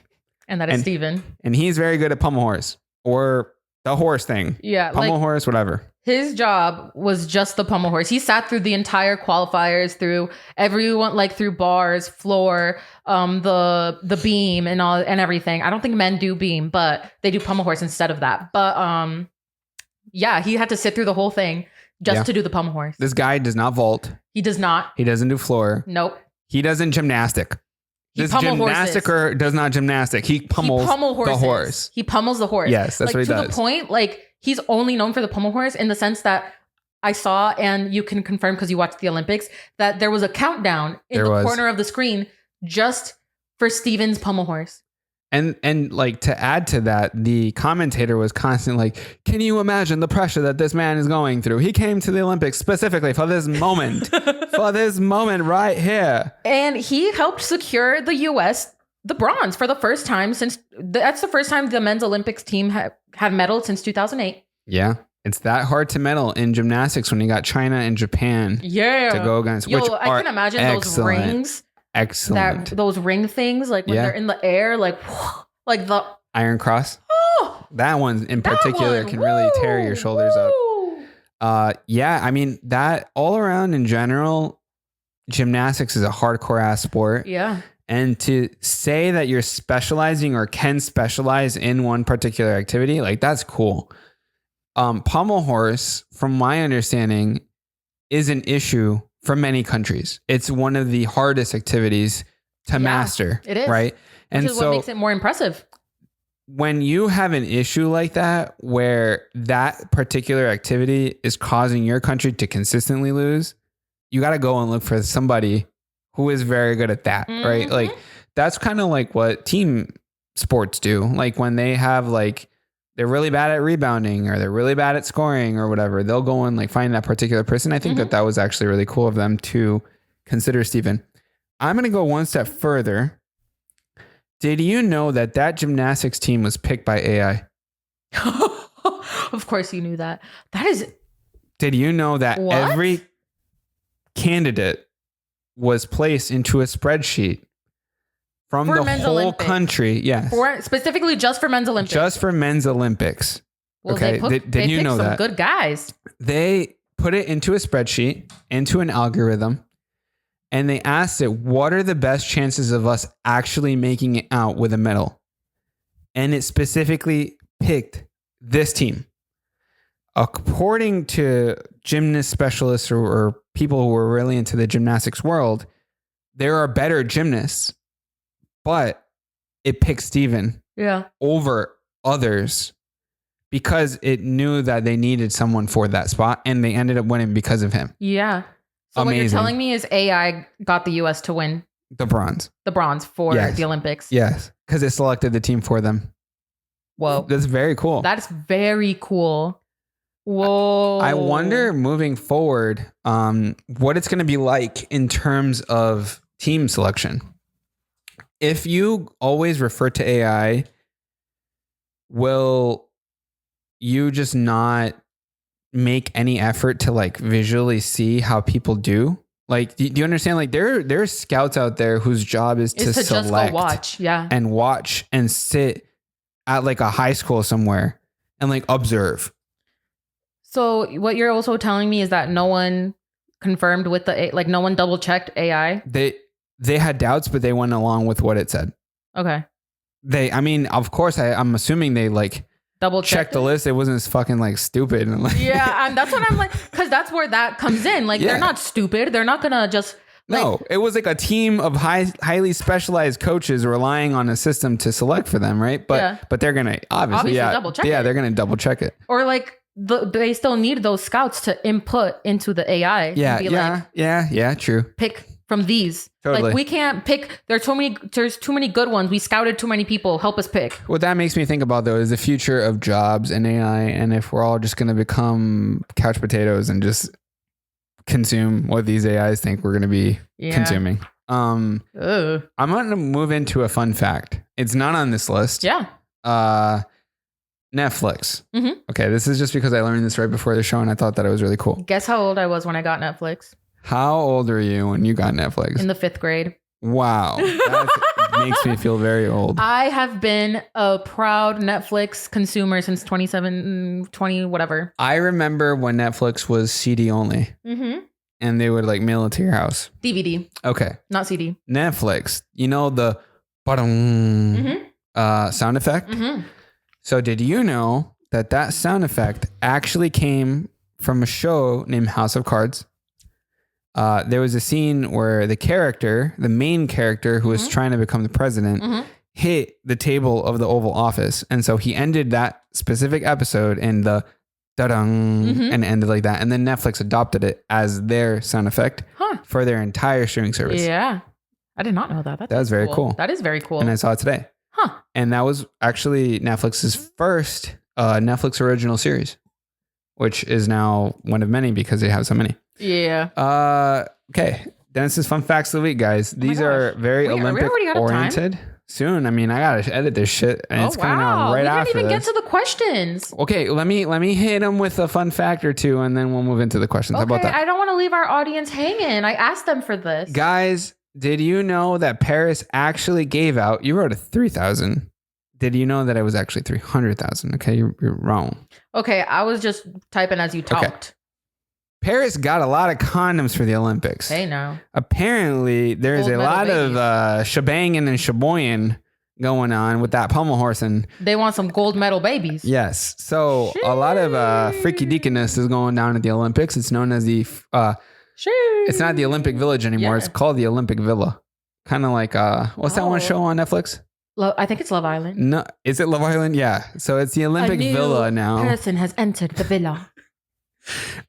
And that is Steven. And he's very good at pommel horse or the horse thing. Yeah. Pommel horse, whatever. His job was just the pommel horse. He sat through the entire qualifiers, through everyone, through bars, floor, the beam and all and everything. I don't think men do beam, but they do pommel horse instead of that. But yeah, he had to sit through the whole thing just to do the pommel horse. This guy does not vault. He does not. He doesn't do floor. Nope. He doesn't gymnastic. This gymnasticer does not gymnastic. He pummels the horse. He pummels the horse. Yes, that's what he does. To the point, he's only known for the pommel horse in the sense that I saw, and you can confirm because you watched the Olympics, that there was a countdown in the corner of the screen just for Steven's pommel horse. And to add to that, the commentator was constantly like, can you imagine the pressure that this man is going through? He came to the Olympics specifically for this moment, right here. And he helped secure the U.S. the bronze for the first time that's the first time the men's Olympics team have medaled since 2008. Yeah. It's that hard to medal in gymnastics when you got China and Japan to go against. I can imagine those rings. Excellent. Those ring things, when they're in the air, like the Iron Cross. Oh, that one in particular can really tear your shoulders up. Yeah, I mean that all around in general, gymnastics is a hardcore ass sport. Yeah. And to say that you're specializing or can specialize in one particular activity, that's cool. Pommel horse, from my understanding, is an issue for many countries. It's one of the hardest activities to master. It is. Right? Which is what makes it more impressive. When you have an issue like that, where that particular activity is causing your country to consistently lose, you got to go and look for somebody who is very good at that. Mm-hmm. Right? That's kind of what team sports do. When they have they're really bad at rebounding or they're really bad at scoring or whatever, they'll go and find that particular person. I think that was actually really cool of them to consider Steven. I'm going to go one step further. Did you know that gymnastics team was picked by AI? Of course you knew that. That is... Did you know that every candidate was placed into a spreadsheet from the whole Olympics. Country? Yes. Specifically just for men's Olympics. Just for men's Olympics. Well, okay. Did you know that? Good guys. They put it into a spreadsheet, into an algorithm, and they asked it, what are the best chances of us actually making it out with a medal? And it specifically picked this team. According to gymnast specialists or people who are really into the gymnastics world, there are better gymnasts, but it picked Steven over others because it knew that they needed someone for that spot, and they ended up winning because of him. Yeah. So Amazing. What you're telling me is AI got the U.S. to win the bronze for the Olympics. Yes, because it selected the team for them. Whoa. That's very cool. That's very cool. Whoa. I wonder moving forward what it's going to be like in terms of team selection. If you always refer to AI, will you just not make any effort to like visually see how people do? Like, do you understand? Like there's scouts out there whose job is to select just go watch, and watch and sit at like a high school somewhere and like observe. So what you're also telling me is that no one confirmed with no one double checked AI. They had doubts, but they went along with what it said. Okay. Of course, I'm assuming they like double checked the list. It wasn't as fucking like stupid and like and that's what I'm like, because that's where that comes in. Like they're not stupid. They're not gonna just no. It was like a team of highly specialized coaches relying on a system to select for them, right? But they're gonna obviously double check. Yeah, they're gonna double check it. Or like they still need those scouts to input into the AI. Yeah, true. Pick from these. Totally. Like we can't pick. There's too many good ones. We scouted too many people. Help us pick. What that makes me think about though is the future of jobs and AI, and if we're all just going to become couch potatoes and just consume what these AIs think we're going to be consuming. I'm going to move into a fun fact. It's not on this list. Yeah. Netflix. Mm-hmm. Okay, this is just because I learned this right before the show, and I thought that it was really cool. Guess how old I was when I got Netflix? How old are you when you got Netflix? In the 5th grade. Wow. That makes me feel very old. I have been a proud Netflix consumer since 20 whatever. I remember when Netflix was CD only. Mm-hmm. And they would like mail it to your house. DVD. Okay. Not CD. Netflix. You know the sound effect? Mm-hmm. So did you know that sound effect actually came from a show named House of Cards? There was a scene where the main character who was trying to become the president, hit the table of the Oval Office. And so he ended that specific episode in the da-dung and ended like that. And then Netflix adopted it as their sound effect for their entire streaming service. Yeah. I did not know that. That was very cool. That is very cool. And I saw it today. Huh. And that was actually Netflix's first Netflix original series, which is now one of many because they have so many. Yeah. Okay. Dennis's fun facts of the week, guys. These are very Olympic oriented. Soon. I gotta edit this shit, and it's coming out right after this. We didn't even get to the questions. Okay, let me hit them with a fun fact or two, and then we'll move into the questions. Okay, how about that? I don't want to leave our audience hanging. I asked them for this. Guys, did you know that Paris actually gave out? You wrote a 3,000. Did you know that it was actually 300,000? Okay, you're wrong. Okay, I was just typing as you talked. Okay. Paris got a lot of condoms for the Olympics. Hey, now. Apparently, there's a lot of shebanging and sheboying going on with that pommel horsing. They want some gold medal babies. Yes. So a lot of freaky deaconess is going down at the Olympics. It's known as the... it's not the Olympic Village anymore. Yeah. It's called the Olympic Villa. Kind of like... what's that one show on Netflix? I think it's Love Island. No, is it Love Island? Yeah. So it's the Olympic Villa now. A person has entered the villa.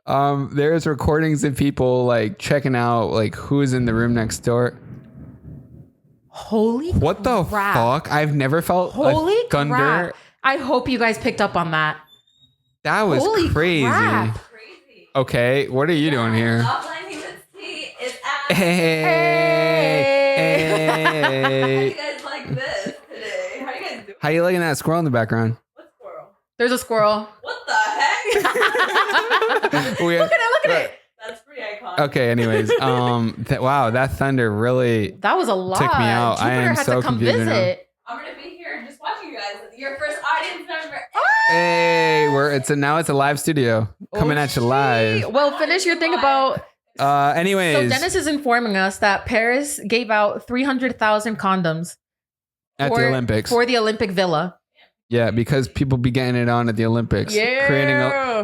There's recordings of people like checking out like who's in the room next door. Holy what the fuck? I've never felt holy thunder. Crap. I hope you guys picked up on that. That was crazy. Okay, what are you doing here? Hey. Hey. How you guys like this today? How you guys doing? How you looking at that squirrel in the background? What squirrel? There's a squirrel. What the heck? Look Look at it. That's pretty iconic. Okay, anyways, wow, that thunder really That was a lot. took me out. I Jupiter am had so to come confused right now. visit. I'm gonna be here just watching you guys. Your first audience member. Hey, now it's a live studio coming at you live. Well, finish your thing about. Anyways, So Dennis is informing us that Paris gave out 300,000 condoms at the Olympics. for the Olympic Villa. Yeah, because people be getting it on at the Olympics, creating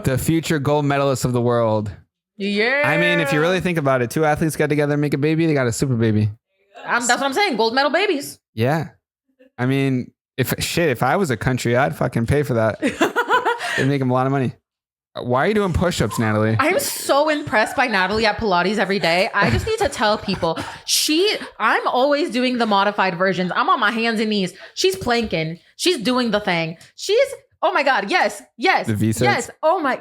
the future gold medalists of the world. Yeah. I mean, if you really think about it, two athletes got together and make a baby, they got a super baby. That's what I'm saying. Gold medal babies. Yeah. I mean, if I was a country, I'd fucking pay for that. It'd make them a lot of money. Why are you doing push-ups, Natalie? I'm so impressed by Natalie at Pilates every day. I just need to tell people, I'm always doing the modified versions. I'm on my hands and knees. She's planking. She's doing the thing. Oh my God. Yes. The V-sets? Yes.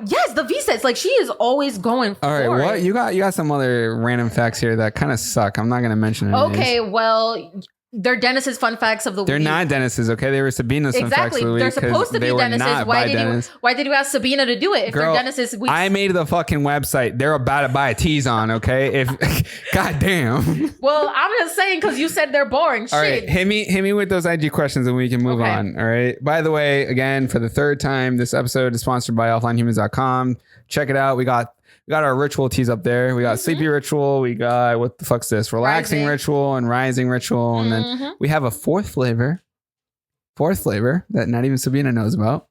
Yes, the V-sets. Like she is always going for All right, what? it. You got some other random facts here that kind of suck. I'm not going to mention any Okay, names. well, they're Dennis's fun facts of the week. They're not Dennis's, okay? They were Sabina's fun facts of the week. They're supposed to be Dennis's. Why did you ask Sabina to do it if Girl, they're Dennis's? I made the fucking website. They're about to buy a tease on, okay? God damn. Well, I'm just saying because you said they're boring. All right, hit me with those IG questions and we can move on. All right. By the way, again, for the third time, this episode is sponsored by offlinehumans.com. Check it out. We got our ritual teas up there. We got sleepy ritual. We got, what the fuck's this? Relaxing ritual and rising ritual. And then we have a fourth flavor that not even Sabina knows about.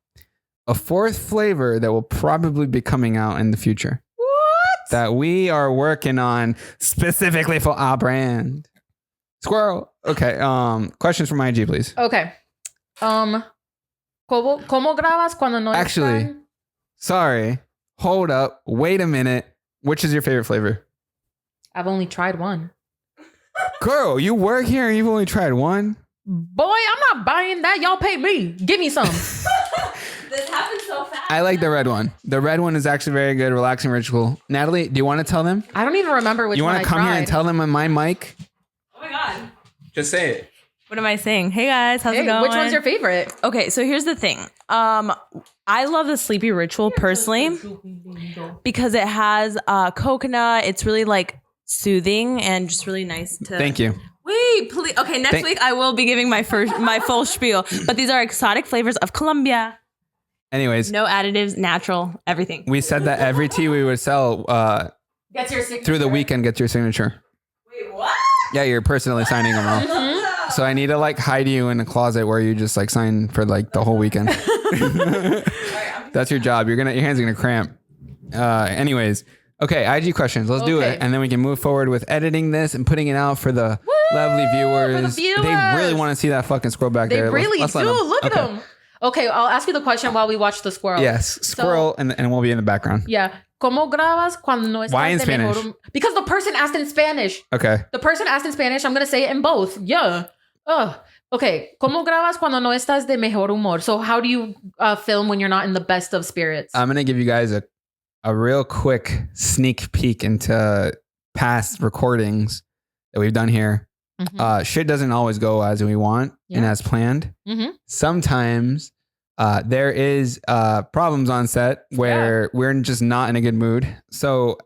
A fourth flavor that will probably be coming out in the future. What? That we are working on specifically for our brand. Squirrel. Okay. Questions from IG, please. Okay. ¿Cómo grabas cuando no Actually, están? sorry. Hold up. Wait a minute. Which is your favorite flavor? I've only tried one. Girl, you work here and you've only tried one? Boy, I'm not buying that. Y'all pay me. Give me some. This happened so fast. I like the red one. The red one is actually very good. Relaxing ritual. Natalie, do you want to tell them? I don't even remember which You one want I to come here tried. and tell them on my mic? Oh my God. Just say it. What am I saying? Hey guys, how's it going? Which one's your favorite? Okay, so here's the thing. I love the sleepy ritual personally because it has coconut. It's really like soothing and just really nice to. Thank you. Wait, please. Okay, next week I will be giving my full spiel. But these are exotic flavors of Colombia. Anyways, No additives, natural, everything. we said that every tea we would sell Gets your signature. through the weekend gets your signature. Wait, what? Yeah, you're personally signing them all. So I need to like hide you in a closet where you just like sign for like the whole weekend. That's your job. Your hands are gonna cramp. Anyways, okay, IG questions. Let's do it, and then we can move forward with editing this and putting it out for the lovely viewers. They really want to see that fucking squirrel back there. They really Let's let do. them. Look at them. Okay, I'll ask you the question while we watch the squirrel. Yes, squirrel, and we'll be in the background. Yeah. ¿Cómo grabas cuando no estás Why in de Spanish? mejor Because the person asked in Spanish. Okay. The person asked in Spanish. I'm going to say it in both. Yeah. Okay. ¿Cómo grabas cuando no estás de mejor humor? So how do you film when you're not in the best of spirits? I'm gonna give you guys a real quick sneak peek into past recordings that we've done here. Shit doesn't always go as we want and as planned. Sometimes there is problems on set where we're just not in a good mood. So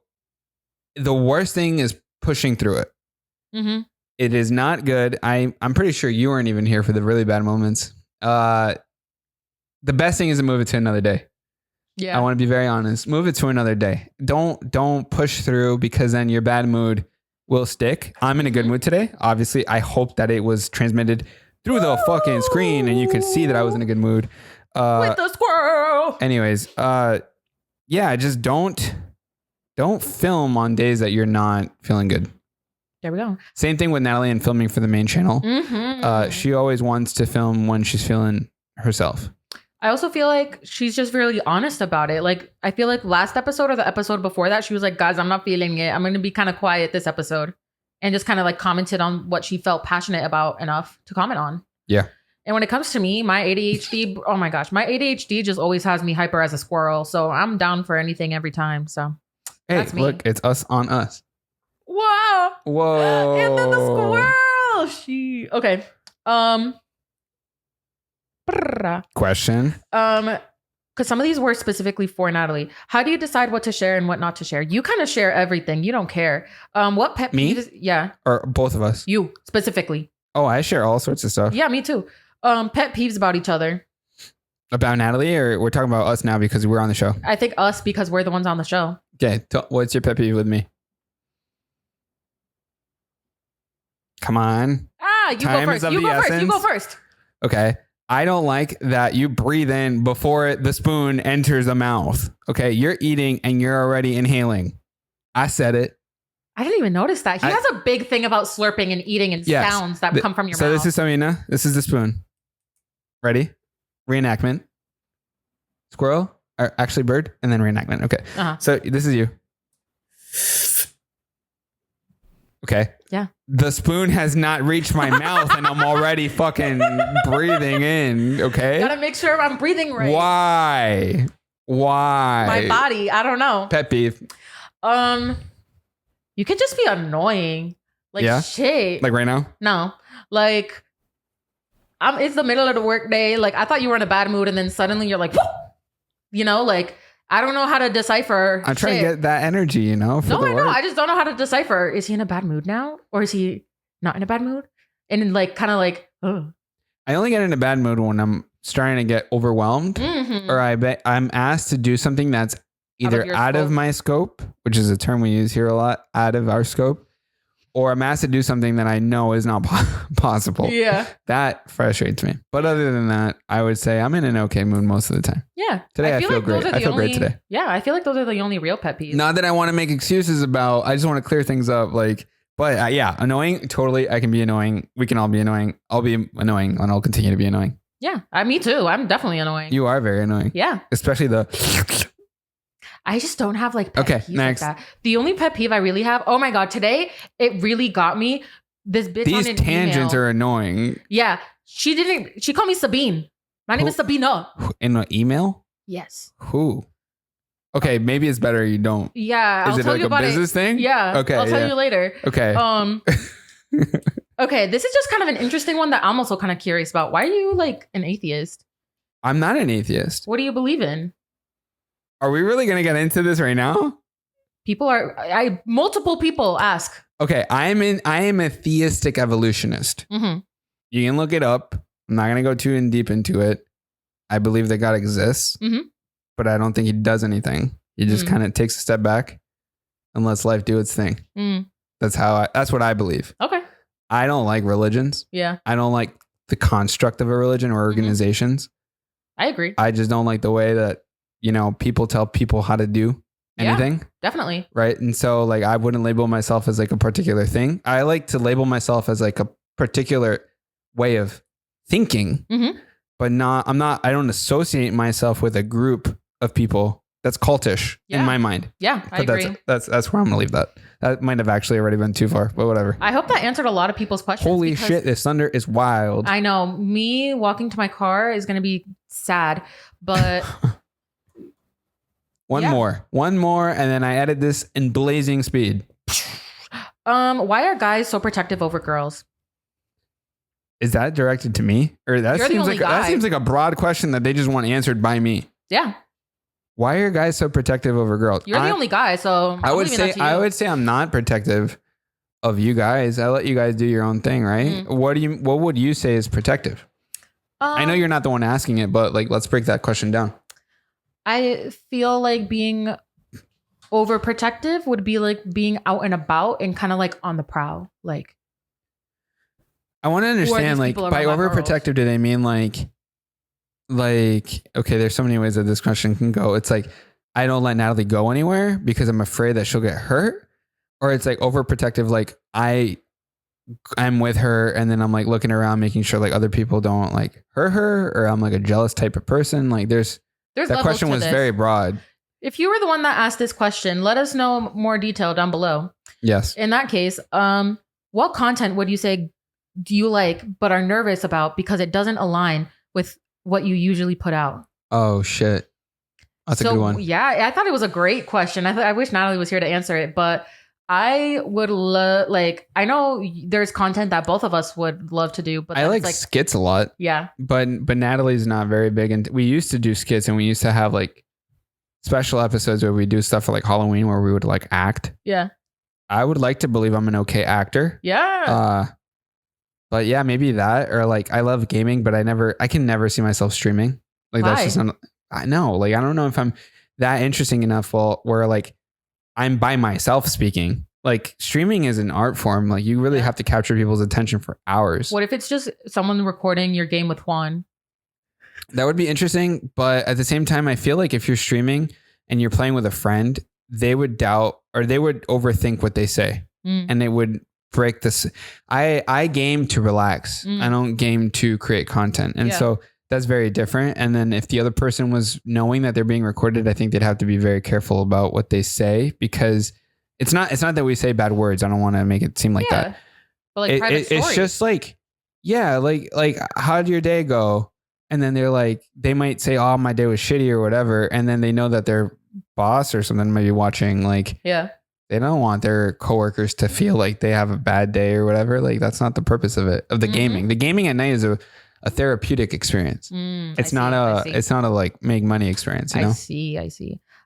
the worst thing is pushing through it. It is not good. I'm pretty sure you weren't even here for the really bad moments. The best thing is to move it to another day. Yeah. I want to be very honest. Move it to another day. Don't push through because then your bad mood will stick. I'm in a good mood today. Obviously, I hope that it was transmitted through the fucking screen and you could see that I was in a good mood. With the squirrel. Anyways, yeah, just don't film on days that you're not feeling good. There we go. Same thing with Natalie and filming for the main channel. She always wants to film when she's feeling herself. I also feel like she's just really honest about it. Like, I feel like last episode or the episode before that, she was like, guys, I'm not feeling it. I'm going to be kind of quiet this episode. And just kind of like commented on what she felt passionate about enough to comment on. Yeah. And when it comes to me, my ADHD, oh my gosh, my ADHD just always has me hyper as a squirrel. So I'm down for anything every time. So hey, that's me. Look, it's us on us. Wow. Whoa. And then the squirrel. Oh, she. Okay. Question. Because some of these were specifically for Natalie. How do you decide what to share and what not to share? You kind of share everything. You don't care. What pet Me? peeves? Yeah, Or both of us? you specifically. Oh, I share all sorts of stuff. Yeah, me too. Pet peeves about each other. About Natalie, or we're talking about us now because we're on the show? I think us because we're the ones on the show. Okay. What's your pet peeve with me? Come on. You Time go is first. of You the go first. You go essence. first. Okay. I don't like that you breathe in before the spoon enters the mouth. Okay. You're eating and you're already inhaling. I said it. I didn't even notice that. He has a big thing about slurping and eating and Yes. sounds that come from your So mouth. this is Samina. This is the spoon. Ready? Reenactment. Squirrel. Or actually bird. And then reenactment. Okay. Uh-huh. So this is you. Okay. Yeah. The spoon has not reached my mouth and I'm already fucking breathing in. Okay. Gotta make sure I'm breathing right. Why? My body. I don't know. Pet peeve. You can just be annoying. Like Yeah? shit. Like right now? No. Like it's the middle of the workday. Like I thought you were in a bad mood and then suddenly you're like, you know, like I don't know how to decipher. I'm trying to get that energy, you know, for No, the I know. work. I just don't know how to decipher. Is he in a bad mood now? Or is he not in a bad mood? And then like kind of like, I only get in a bad mood when I'm starting to get overwhelmed mhm. or I'm asked to do something that's either your out of scope. my scope, which is a term we use here a lot, out of our scope, or I'm asked to do something that I know is not possible. Yeah. That frustrates me. But other than that, I would say I'm in an okay mood most of the time. Yeah. Today I feel like those great. are I the feel great today. Yeah. I feel like those are the only real pet peeves. Not that I want to make excuses about, I just want to clear things up. Like, but yeah, annoying. Totally. I can be annoying. We can all be annoying. I'll be annoying and I'll continue to be annoying. Yeah. Me too. I'm definitely annoying. You are very annoying. Yeah. Especially the, I just don't have like pet okay, peeves next. like that. The only pet peeve I really have, oh my God, today it really got me. This bitch these on an tangents email. are annoying. Yeah. She called me Sabine. My name Who? is Sabina. In an email? Yes. Who? Okay, maybe it's better you don't. Yeah. Is I'll it tell like you a about business it. thing? Yeah. Okay, I'll tell yeah. you later. Okay. Okay. This is just kind of an interesting one that I'm also kind of curious about. Why are you like an atheist? I'm not an atheist. What do you believe in? Are we really going to get into this right now? Multiple people ask. Okay, I am a theistic evolutionist. Mm-hmm. You can look it up. I'm not going to go too in deep into it. I believe that God exists, but I don't think he does anything. He just kind of takes a step back and lets life do its thing. That's what I believe. Okay. I don't like religions. Yeah. I don't like the construct of a religion or organizations. I agree. I just don't like the way that, people tell people how to do anything. Yeah, definitely. Right. And so like, I wouldn't label myself as like a particular thing. I like to label myself as like a particular way of thinking, but I don't associate myself with a group of people that's cultish in my mind. Yeah, I But agree. that's where I'm gonna leave that. That might have actually already been too far, but whatever. I hope that answered a lot of people's questions. Holy because shit, this thunder is wild. I know. Me walking to my car is going to be sad, but One more, and then I edit this in blazing speed. why are guys so protective over girls? Is that directed to me? Or that You're the seems only like that guy. seems like a broad question that they just want answered by me. Yeah, Why are guys so protective over girls? you're the only guy, so I would I'm leaving that say to you. I would say I'm not protective of you guys. I let you guys do your own thing, right? What would you say is protective? I know you're not the one asking it, but like let's break that question down. I feel like being overprotective would be like being out and about and kind of like on the prowl. Like, I want to understand, like, people by around my overprotective, do they mean like, okay, there's so many ways that this question can go. It's like, I don't let Natalie go anywhere because I'm afraid that she'll get hurt. Or it's like overprotective, like I'm with her and then I'm like looking around, making sure like other people don't like hurt her, or I'm like a jealous type of person. Like there's that levels question to was this. very broad. If you were the one that asked this question, let us know more detail down below. Yes. In that case, what content would you say do you like but are nervous about because it doesn't align with what you usually put out? Oh shit. That's a good one. Yeah, I thought it was a great question. I wish Natalie was here to answer it, but I would love, like, I know there's content that both of us would love to do, but I it's like skits a lot, yeah. but Natalie's not very big. And we used to do skits, and we used to have like special episodes where we do stuff for like Halloween where we would like act. Yeah. I would like to believe I'm an okay actor. Yeah. But yeah, maybe that, or like I love gaming, but I can never see myself streaming. Like that's just not, I know. Like I don't know if I'm that interesting enough where like I'm by myself speaking. Like streaming is an art form. Like you really have to capture people's attention for hours. What if it's just someone recording your game with Juan? That would be interesting. But at the same time, I feel like if you're streaming and you're playing with a friend, they would doubt or they would overthink what they say. And it would break this. I game to relax. I don't game to create content. And so that's very different. And then if the other person was knowing that they're being recorded, I think they'd have to be very careful about what they say, because it's not that we say bad words. I don't want to make it seem like that. But like private stories. It's just like, yeah, like how did your day go? And then they're like, they might say, oh, my day was shitty or whatever. And then they know that their boss or something might be watching. Like, they don't want their coworkers to feel like they have a bad day or whatever. Like that's not the purpose of it, of the gaming. The gaming at night is a therapeutic experience. It's not a like make money experience. You know? I see.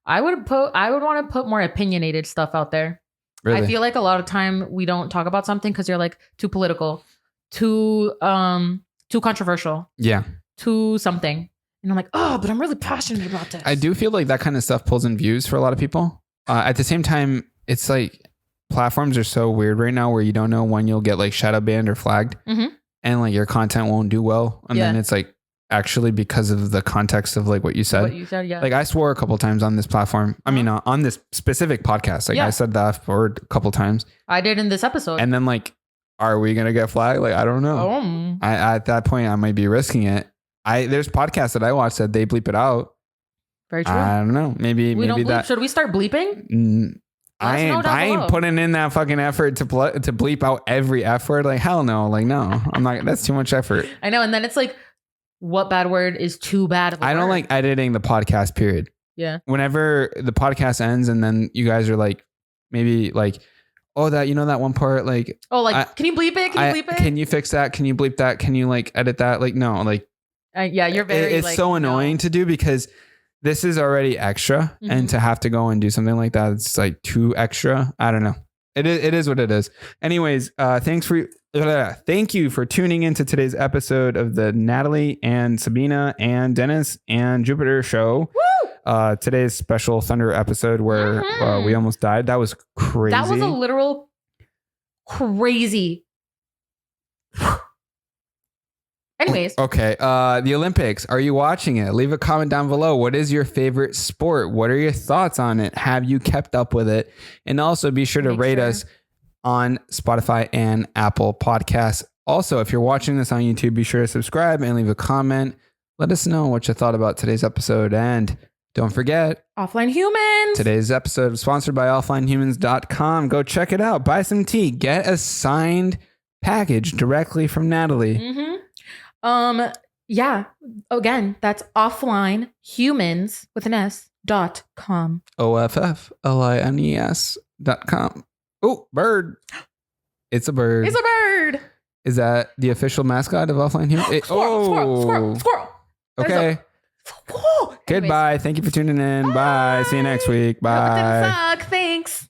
I would want to put more opinionated stuff out there. Really? I feel like a lot of time we don't talk about something because you're like too political, too controversial. Yeah. Too something. And I'm like, oh, but I'm really passionate about this. I do feel like that kind of stuff pulls in views for a lot of people. At the same time, it's like platforms are so weird right now where you don't know when you'll get like shadow banned or flagged, and like your content won't do well. And then it's like actually because of the context of like what you said. Like I swore a couple times on this platform. I mean, on this specific podcast, like I said that word a couple times. I did in this episode. And then like, are we going to get flagged? Like, I don't know. At that point I might be risking it. There's podcasts that I watch that they bleep it out. Very true. I don't know. Maybe that. Should we start bleeping? I ain't putting in that fucking effort to bleep out every F word. Like hell no. Like no, I'm not. That's too much effort. I know. And then it's like, what bad word is too bad of a I don't word? like editing the podcast. Period. Yeah. Whenever the podcast ends and then you guys are like, maybe like, oh that that one part like. Oh like, can you bleep it? Can you bleep it? Can you fix that? Can you bleep that? Can you like edit that? Like no, like. Yeah, you're very. It's like, so annoying to do because this is already extra, and to have to go and do something like that, it's like too extra. I don't know. It is what it is. Anyways, thank you for tuning into today's episode of the Natalie and Sabina and Dennis and Jupiter show. Woo! Today's special Thunder episode where we almost died. That was crazy. That was a literal crazy. Anyways. Okay. The Olympics. Are you watching it? Leave a comment down below. What is your favorite sport? What are your thoughts on it? Have you kept up with it? And also be sure to rate us on Spotify and Apple Podcasts. Also, if you're watching this on YouTube, be sure to subscribe and leave a comment. Let us know what you thought about today's episode. And don't forget, Offline Humans. Today's episode is sponsored by offlinehumans.com. Go check it out. Buy some tea. Get a signed package directly from Natalie. Yeah. Again, that's offlinehumans with an S.com. OFFLINES.com. Oh, bird. It's a bird. It's a bird. Is that the official mascot of Offline Humans? Squirrel. Okay. Goodbye. Thank you for tuning in. Bye. See you next week. Bye. Thanks.